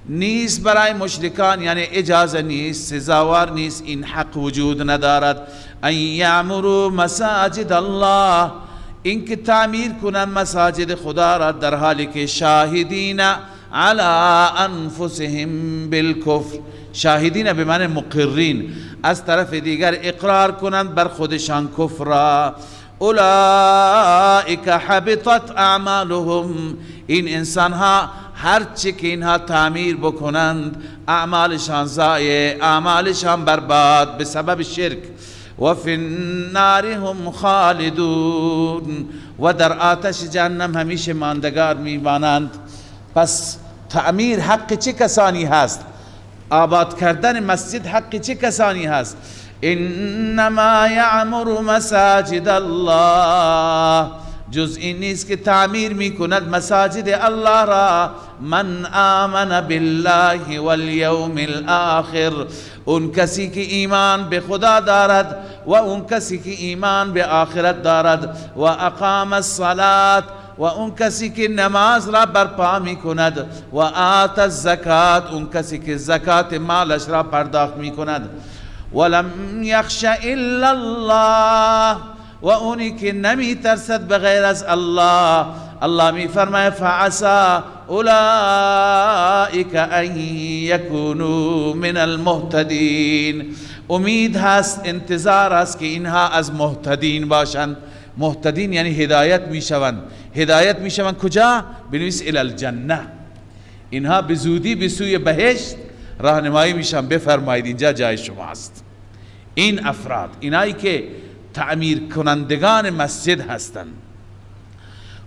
نیست برای مشرکان، یعنی اجازه نیست، سزاوار نیست، این حق وجود ندارد. ان یعمروا مساجد الله، اینکه تعمیر کنند مساجد خدا را در حالی که شاهدین علی انفسهم بالکفر. شاهدین به معنی مقرین، از طرف دیگر اقرار کنند بر خودشان کفر را. اولئک حبطت اعمالهم. این انسان ها هر چی که اینها تعمیر بکنند اعمالشان ضایع، اعمالشان برباد به سبب شرک. و فی النار هم خالدون. و در آتش جهنم همیشه ماندگار میمانند. پس تعمیر حق چه کسانی هست؟ آباد کردن مسجد حق چه کسانی هست؟ انما یعمر مساجد الله. جز این نیست که تعمیر میکند مساجد الله را من آمن بالله والیوم الاخر. اون کسی که ایمان به خدا دارد و اون کسی که ایمان به آخرت دارد. و اقام الصلاة، و اون کسی که نماز را برپا می کند. و آت الزکات، اون کسی که زکات مالش را پرداخت می کند. ولم یخش الا الله، و اونی که نمی ترسد بغیر از الله. الله می فرماید فعسا اولئک ان یکونوا من المهتدین. امید هست، انتظار است که اینها از مهتدین باشند. مهتدین یعنی هدایت میشوند. هدایت میشوند کجا؟ بنویس الی الجنه. اینها به زودی به سوی بهشت راهنمایی میشن. بفرمایید اینجا جای شما است. این افراد، اینایی که تعمیر کنندگان مسجد هستند.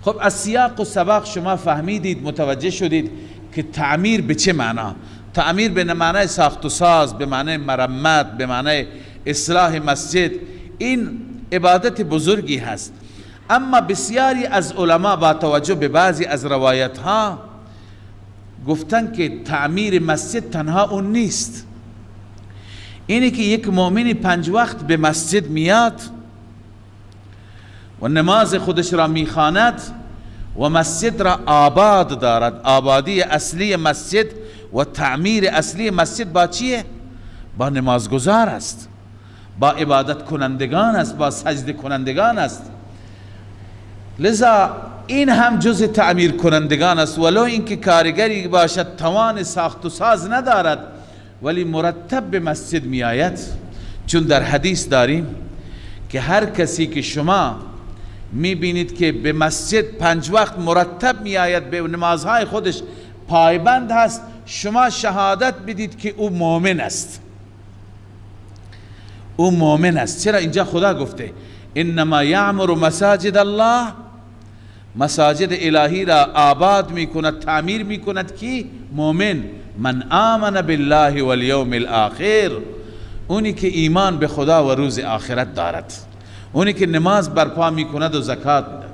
خب از سیاق و سباق شما فهمیدید، متوجه شدید که تعمیر به چه معنا؟ تعمیر به معنای ساخت و ساز، به معنای مرمت، به معنای اصلاح مسجد. این عبادت بزرگی هست. اما بسیاری از علما با توجه به بعضی از روایت ها گفتن که تعمیر مسجد تنها اون نیست. اینی که یک مؤمن 5 وقت به مسجد میاد و نماز خودش را میخواند و مسجد را آباد دارد. آبادی اصلی مسجد و تعمیر اصلی مسجد با چیه؟ با نمازگزار است، با عبادت کنندگان است، با سجده کنندگان است. لذا این هم جز تعمیر کنندگان است. ولو اینکه کارگری باشد توان ساخت و ساز ندارد ولی مرتب به مسجد می آید. چون در حدیث داریم که هر کسی که شما می بینید که به مسجد 5 وقت مرتب می آید، به نمازهای خودش پایبند هست، شما شهادت بدید که او مؤمن است. او مؤمن است. چرا؟ اینجا خدا گفته انما یعمر مساجد الله. مساجد الهی را آباد می کند، تعمیر می کند کی؟ مؤمن. من آمن بالله والیوم الاخر، اونی که ایمان به خدا و روز آخرت دارد، اونی که نماز برپا می کند و زکات میدهد.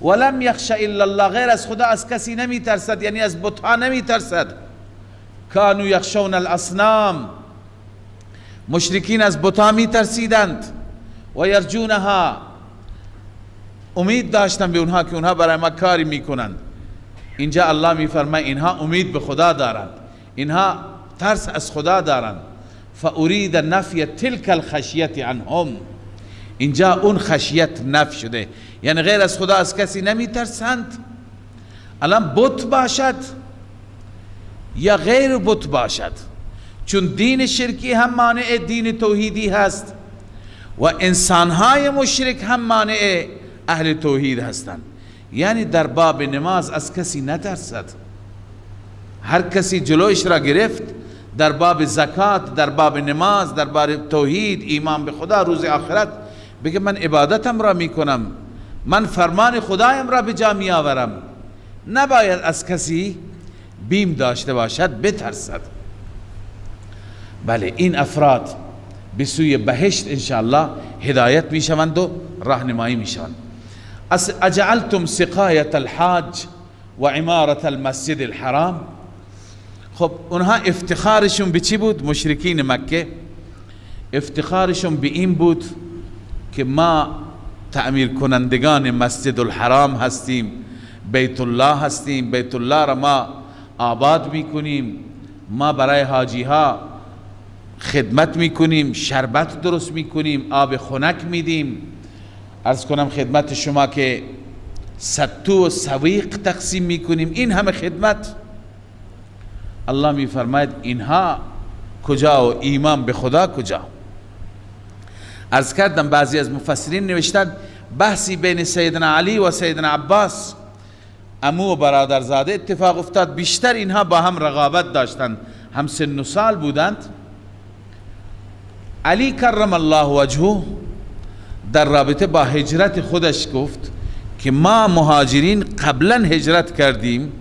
ولم یخش الا الله، غیر از خدا از کسی نمی ترسد، یعنی از بت‌ها نمی ترسد. کانوا یخشون الاصنام، مشرکین از بت‌ها می‌ترسیدند، و یرجونها، امید داشتن به اونها که اونها برای ما کاری میکنند. اینجا الله میفرماید اینها امید به خدا دارند، اینها ترس از خدا دارند. فارید نفی تلک الخشیت عنهم، اینجا اون خشیت نفی شده، یعنی غیر از خدا از کسی نمیترسند. الان بت باشد یا غیر بت باشد، چون دین شرکی هم مانع دین توحیدی هست و انسانهای مشرک هم مانع اهل توحید هستند. یعنی در باب نماز از کسی نترسد، هر کسی جلوش را گرفت در باب زکات، در باب نماز، در باب توحید، ایمان به خدا، روز آخرت، بگه من عبادتم را میکنم، من فرمان خدایم را به جا می آورم. نباید از کسی بیم داشته باشد، بترسد. بله، این افراد به سوی بهشت انشاءالله هدایت می شوند و راهنمایی می شوند. اجعلتم سقایت الحاج و عمارت المسجد الحرام. خب اونها افتخارشون به چی بود؟ مشرکین مکه افتخارشون به این بود که ما تعمیر کنندگان مسجد الحرام هستیم، بیت الله هستیم، بیت الله را ما آباد میکنیم، ما برای حاجی ها خدمت میکنیم، شربت درست میکنیم، آب خنک میدیم. عرض کنم خدمت شما که ستو و سویق تقسیم میکنیم، این همه خدمت. الله میفرماید اینها کجا و ایمان به خدا کجا؟ عرض کردم بعضی از مفسرین نوشتن بحثی بین سیدنا علی و سیدنا عباس عمو و برادرزاده اتفاق افتاد. بیشتر اینها با هم رقابت داشتند، هم سن و سال بودند. علی کرم الله وجهه در رابطه با هجرت خودش گفت که ما مهاجرین قبلا هجرت کردیم،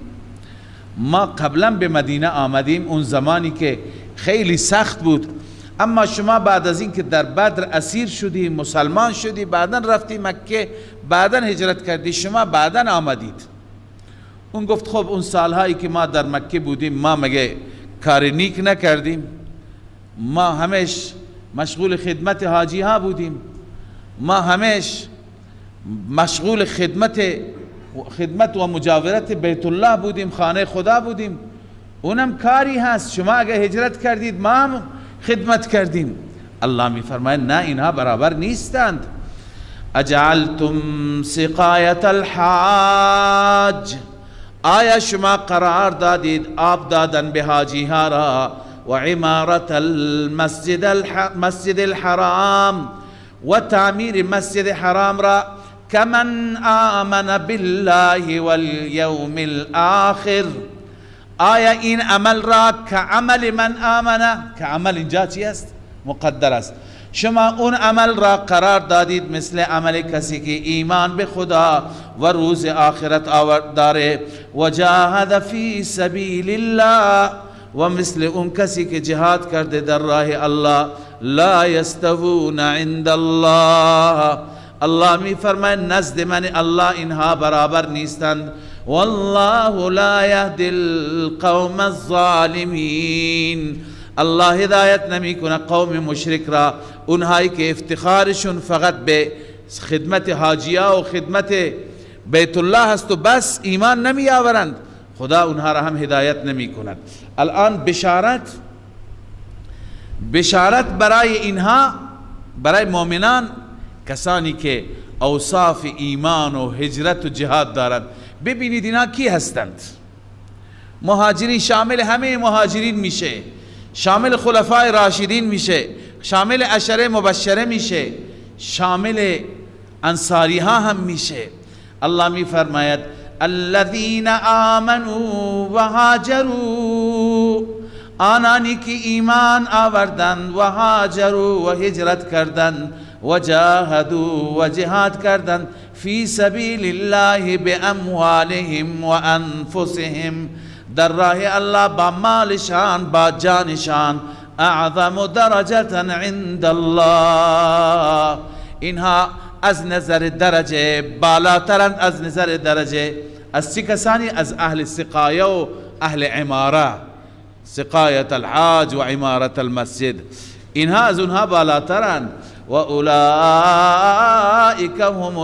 ما قبلا به مدینه آمدیم اون زمانی که خیلی سخت بود، اما شما بعد از این که در بدر اسیر شدی، مسلمان شدی، بعدا رفتی مکه، بعدا هجرت کردی، شما بعدا آمدید. اون گفت خب اون سالهایی که ما در مکه بودیم ما مگه کار نیک نکردیم؟ ما همش مشغول خدمت حاجی ها بودیم، ما همش مشغول خدمت و مجاورت بیت الله بودیم، خانه خدا بودیم. اونم کاری هست، شما اگه هجرت کردید ما هم خدمت کردیم. الله می فرماید نه، اینها برابر نیستند. اجعلتم سقایت الحاج، آیا شما قرار دادید آب دادن به حاجی ها را و عمارت المسجد الحرام و تعمیر مسجد حرام را کمن آمن بالله والیوم الاخر، آیا این عمل را که عمل من آمنه، که عمل اینجا چی است؟ مقدر است. شما اون عمل را قرار دادید مثل عمل کسی که ایمان به خدا و روز آخرت داره و جاهد فی سبیل الله، و مثل اون کسی که جهاد کرده در راه الله. لا یستوون عند الله، الله می فرماید نزد من الله اینها برابر نیستند. والله لا یهدی القوم الظالمین، الله هدایت نمی کنه قوم مشرک را، اونهایی که افتخارشون فقط به خدمت حاجیا و خدمت بیت الله هست و بس، ایمان نمی آورند، خدا اونها را هم هدایت نمی کند. الان بشارت برای اینها، برای مؤمنان، کسانی که اوصاف ایمان و هجرت و جهاد دارند. ببینید اینا کی هستند؟ مهاجرین شامل همه مهاجرین میشه، شامل خلفای راشدین میشه، شامل عشره مبشره میشه، شامل انصاری ها هم میشه. الله می فرماید الذین آمنوا و هاجروا، آنانی که ایمان آوردند و هاجروا و هجرت کردند و جاهدوا و جهاد کردند فی سبیل الله باموالهم و انفسهم، در راه الله با مالشان با جانشان. اعظم درجة عند الله، اینها از نظر درجه بالاترند، از نظر درجه از چه کسانی؟ از اهل سقایه و اهل عماره. سقایت الحاج و عمارت المسجد. اینها از اونها بالاترند. و اولئک هم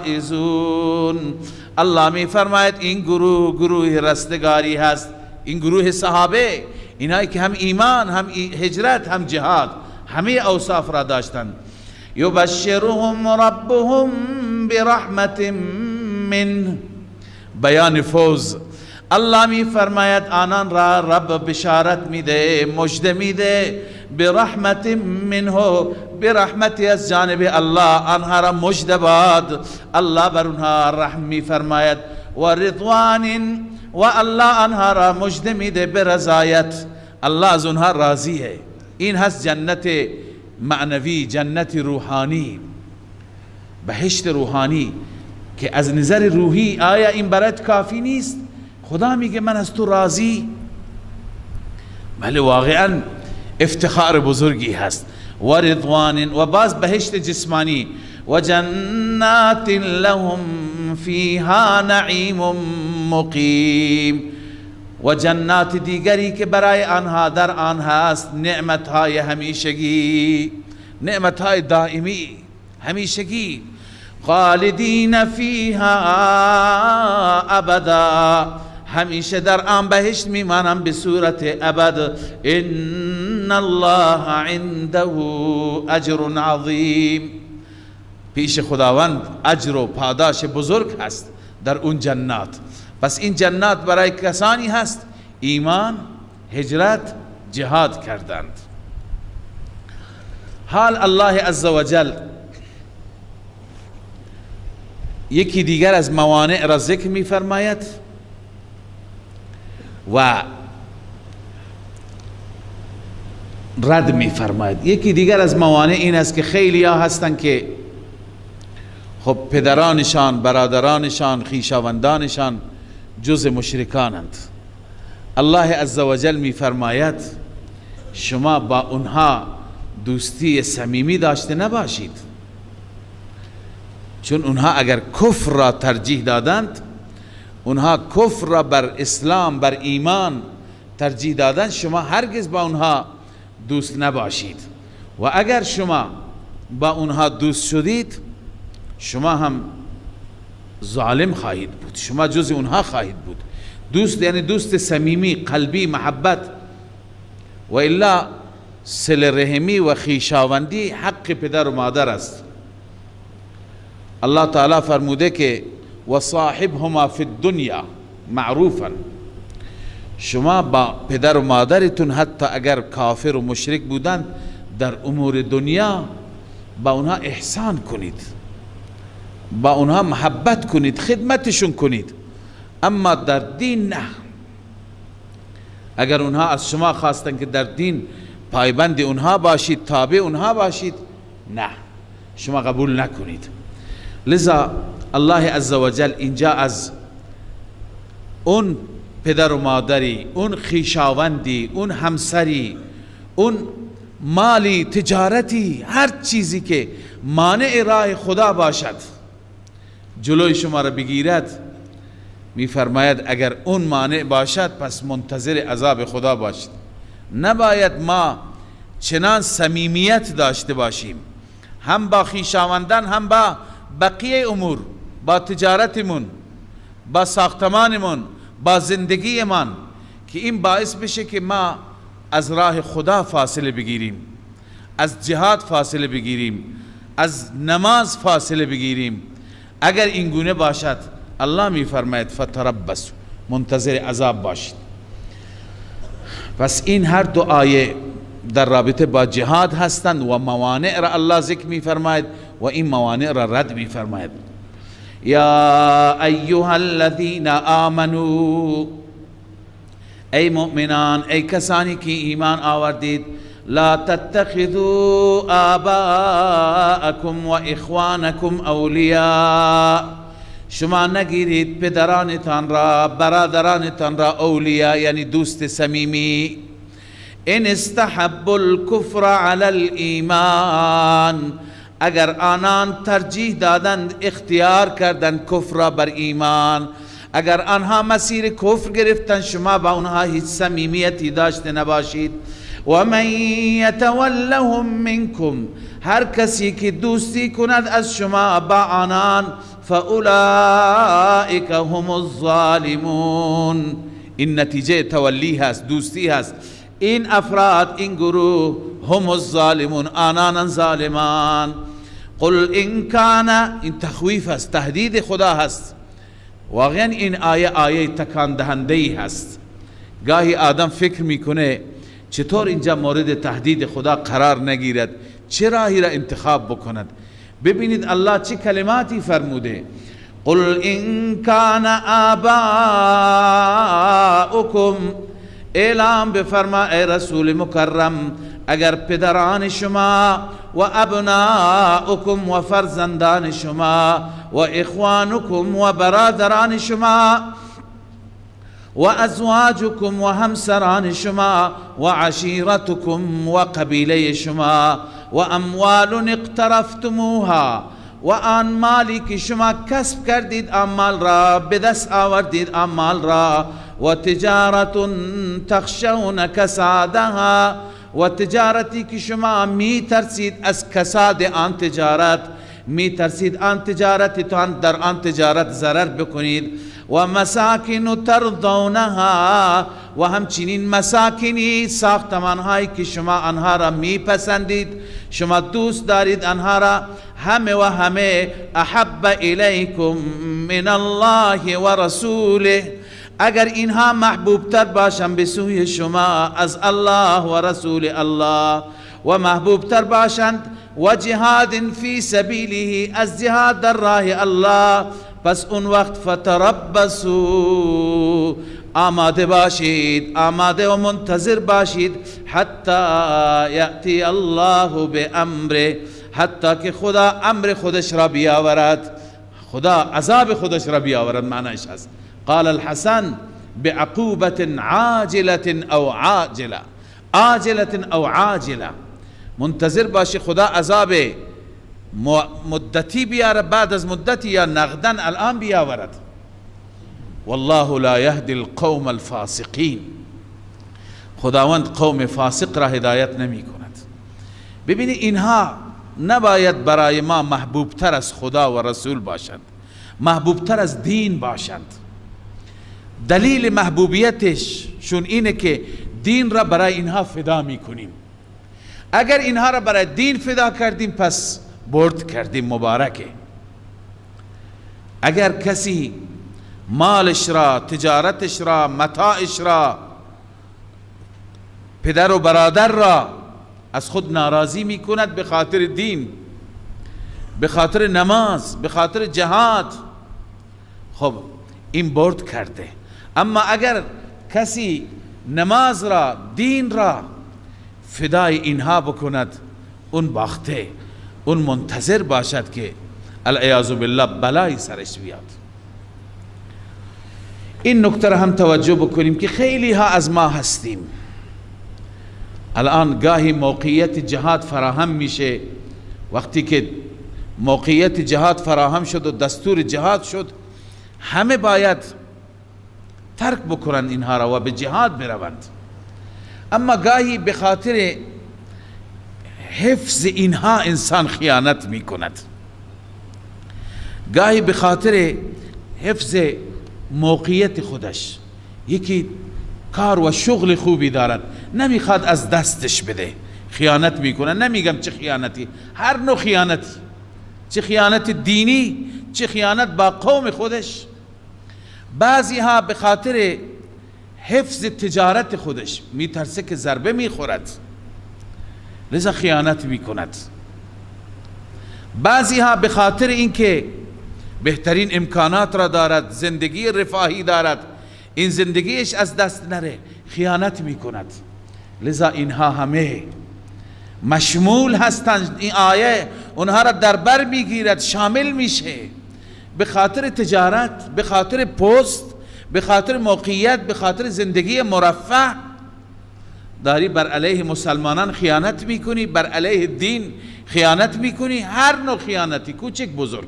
الفائزون. الله می فرماید این گروه رستگاری هست. این گروه صحابه، اینایی که هم ایمان، هم هجرت، هم جهاد، همه اوصاف را داشتند. یبشرهم ربهم برحمت منه. بیان فوز. الله می فرماید آنان را رب بشارت میده، مژده میده، برحمت منه، برحمتی از جانب الله آنها را مژده باد. الله بر اونها رحم می فرماید. و رضوان، و الله آنها را مژده میده برضایت. الله از اونها راضیه. این هست جنت معنوی، جنت روحانی، بهشت روحانی که از نظر روحی آیا این برات کافی نیست؟ خدا میگه من از تو راضی. بله واقعا افتخار بزرگی هست. و رضوان، و باز بهشت جسمانی. و جنات لهم فیها نعیم مقیم. و جنات دیگری که برای آنها در آن هست نعمتهای همیشگی، نعمتهای دائمی همیشگی. خالدین فیها ابدا، همیشه در آن بهشت میمانم به صورت ابد. ان الله عنده اجر عظیم. پیش خداوند اجر و پاداش بزرگ هست در اون جنات. پس این جنات برای کسانی هست ایمان، هجرت، جهاد کردند. حال الله عزوجل یکی دیگر از موانع را ذکر می فرماید و رد می فرماید. یکی دیگر از موانع این است که خیلی ها هستند که خب پدرانشان، برادرانشان، خویشاوندانشان جز مشرکانند. الله عزوجل می فرماید شما با اونها دوستی صمیمی داشته نباشید، چون اونها اگر کفر را ترجیح دادند، اونها کفر را بر اسلام، بر ایمان ترجیح دادند، شما هرگز با اونها دوست نباشید. و اگر شما با اونها دوست شدید شما هم ظالم خواهید بود، شما جز اونها خواهید بود. دوست یعنی دوست صمیمی، قلبی، محبت. و الا صله رحمی و خویشاوندی حق پدر و مادر است. الله تعالی فرموده که و صاحبهما فی الدنیا معروفا. شما با پدر و مادرتون حتی اگر کافر و مشرک بودند در امور دنیا با اونها احسان کنید، با اونها محبت کنید، خدمتشون کنید. اما در دین نه. اگر اونها از شما خواستن که در دین پایبند اونها باشید، تابع اونها باشید، نه، شما قبول نکنید. لذا الله عزوجل اینجا از اون پدر و مادری، اون خویشاوندی، اون همسری، اون مالی، تجارتی، هر چیزی که مانع راه خدا باشد، جلوی شما را بگیرد، می فرماید اگر اون مانع باشد پس منتظر عذاب خدا باشید. نباید ما چنان صمیمیت داشته باشیم هم با خویشاوندان، هم با بقیه امور، با تجارتمون، با ساختمانمون، با زندگیمان، که این باعث بشه که ما از راه خدا فاصله بگیریم، از جهاد فاصله بگیریم، از نماز فاصله بگیریم. اگر این گونه باشد الله می فرماید فتربصوا، منتظر عذاب باشید. پس این هر دو آیه در رابطه با جهاد هستند و موانع را الله ذکر می فرماید و این موانع را رد می فرماید. یا ایها الذین آمنوا، ای مؤمنان، ای کسانی که ایمان آوردید، لا تتخذوا آباءکم و اخوانکم اولیاء، شما نگیرید پدرانتان را، برادرانتان را اولیاء، یعنی دوست صمیمی. ان استحبوا الكفر علی الایمان، اگر آنان ترجیح دادند، اختیار کردند کفر بر ایمان، اگر آنها مسیر کفر گرفتن شما با آنها هیچ صمیمیتی داشته نباشید. و من یتولهم منکم، هر کسی که دوستی کند از شما با آنان، فاولئک هم الظالمون، این نتیجه تولی هست، دوستی هست. این افراد، این گروه، هم الظالمون، آنان ظالمان. قل ان کان، این تخویف است، تهدید خدا هست. واقعا این آیه تکان دهنده ای هست. گاهی آدم فکر میکنه چطور اینجا مورد تهدید خدا قرار نگیرد، چه راهی را انتخاب بکند. ببینید الله چه کلماتی فرموده. قل ان کان آباؤکم، اعلام بفرما ای رسول مکرم، اگر پدران شما و ابناؤکم و فرزندان شما و اخوانکم و برادران شما و ازواجکم و همسران شما و عشیرتکم و قبیله شما و اموال اقترفتموها، و آن مالی که شما کسب کردید، آن مال را به دست آوردید، آن مال را، و تجارت تخشون کسادها، و تجارتی که شما می ترسید از کساد آن تجارت، می ترسید آن تجارتتان در آن تجارت ضرر بکنید. و مساکن ترضونها، و همچنین مساکنی، ساختمانهایی که شما آنها را می پسندید، شما دوست دارید آنها را، همه و همه احب الیکم من الله و رسوله، اگر اینها محبوب تر باشند به سوی شما از الله و رسول الله، و محبوب تر باشند و جهاد فی سبیله، از جهاد در راه الله، پس اون وقت فتربصوا، آماده باشید، آماده و منتظر باشید، حتی یأتی الله به امره، حتی که خدا امر خودش را بیاورد، خدا عذاب خودش را بیاورد. معنیش هست قال الحسن بعقوبة عاجلة او عاجلة، عاجلة او عاجلة، منتظر باشی خدا عذاب مدتی بیارد، بعد از مدتی، یا نقدن الان بیاورد. والله لا يهدي القوم الفاسقين، خداوند قوم فاسق را هدایت نمی کند. ببینید اینها نباید برای ما محبوب تر از خدا و رسول باشند، محبوب تر از دین باشند. دلیل محبوبیتش شون اینه که دین را برای اینها فدا می کنیم. اگر اینها را برای دین فدا کردیم پس برد کردیم، مبارکه. اگر کسی مالش را، تجارتش را، متاعش را، پدر و برادر را از خود ناراضی می کند به خاطر دین، به خاطر نماز، به خاطر جهاد، خب این برد کرده. اما اگر کسی نماز را، دین را فدای اینها بکند، اون باخته، اون منتظر باشد که العیاذ بالله بلای سرش بیاد. این نکته را هم توجه بکنیم که خیلی ها از ما هستیم الان گاهی موقعیت جهاد فراهم میشه، وقتی که موقعیت جهاد فراهم شد و دستور جهاد شد، همه باید ترک بکنن اینها را و به جهاد بروند. اما گاهی به خاطر حفظ اینها انسان خیانت می کند، گاهی به خاطر حفظ موقعیت خودش، یکی کار و شغل خوبی دارد نمیخواد از دستش بده، خیانت میکنه. نمیگم چه خیانتی، هر نوع خیانتی، چه خیانت دینی، چه خیانت با قوم خودش. بعضی ها به خاطر حفظ تجارت خودش میترسه که ضربه میخورد، لذا خیانت میکند. بعضی ها به خاطر اینکه بهترین امکانات را دارد، زندگی رفاهی دارد، این زندگیش از دست نره، خیانت میکند. لذا اینها همه مشمول هستند، این آیه اونها را در بر میگیرد، شامل میشه. به خاطر تجارت، به خاطر پست، به خاطر موقعیت، به خاطر زندگی مرفه داری بر علیه مسلمانان خیانت میکنی، بر علیه دین خیانت میکنی، هر نوع خیانتی، کوچک بزرگ.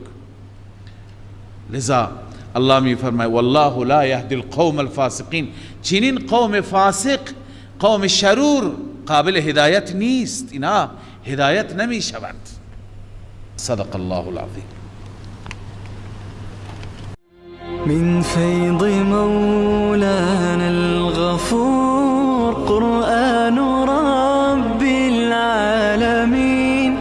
لذا الله میفرماید والله لا یهدی القوم الفاسقین. چنین قوم فاسق، قوم شرور قابل هدایت نیست، اینا هدایت نمی شود. صدق الله العظیم. من فيض مولانا الغفور قرآن رب العالمين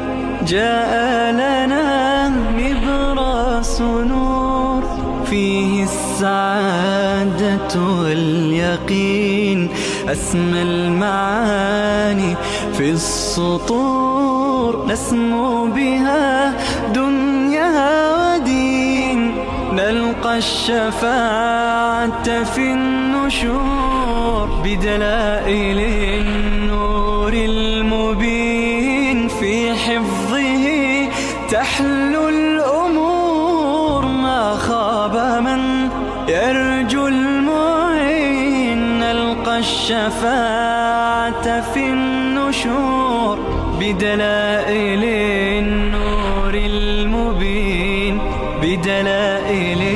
جاء لنا نبراس نور فيه السعادة واليقين أسمى المعاني في السطور نسمو بها دنيا ودين نلقى الشفاعة في النشور بدلائل النور المبين في حفظه تحلو الأمور ما خاب من يرجو المعين نلقى الشفاعة في النشور بدلائل النور المبين بدلائل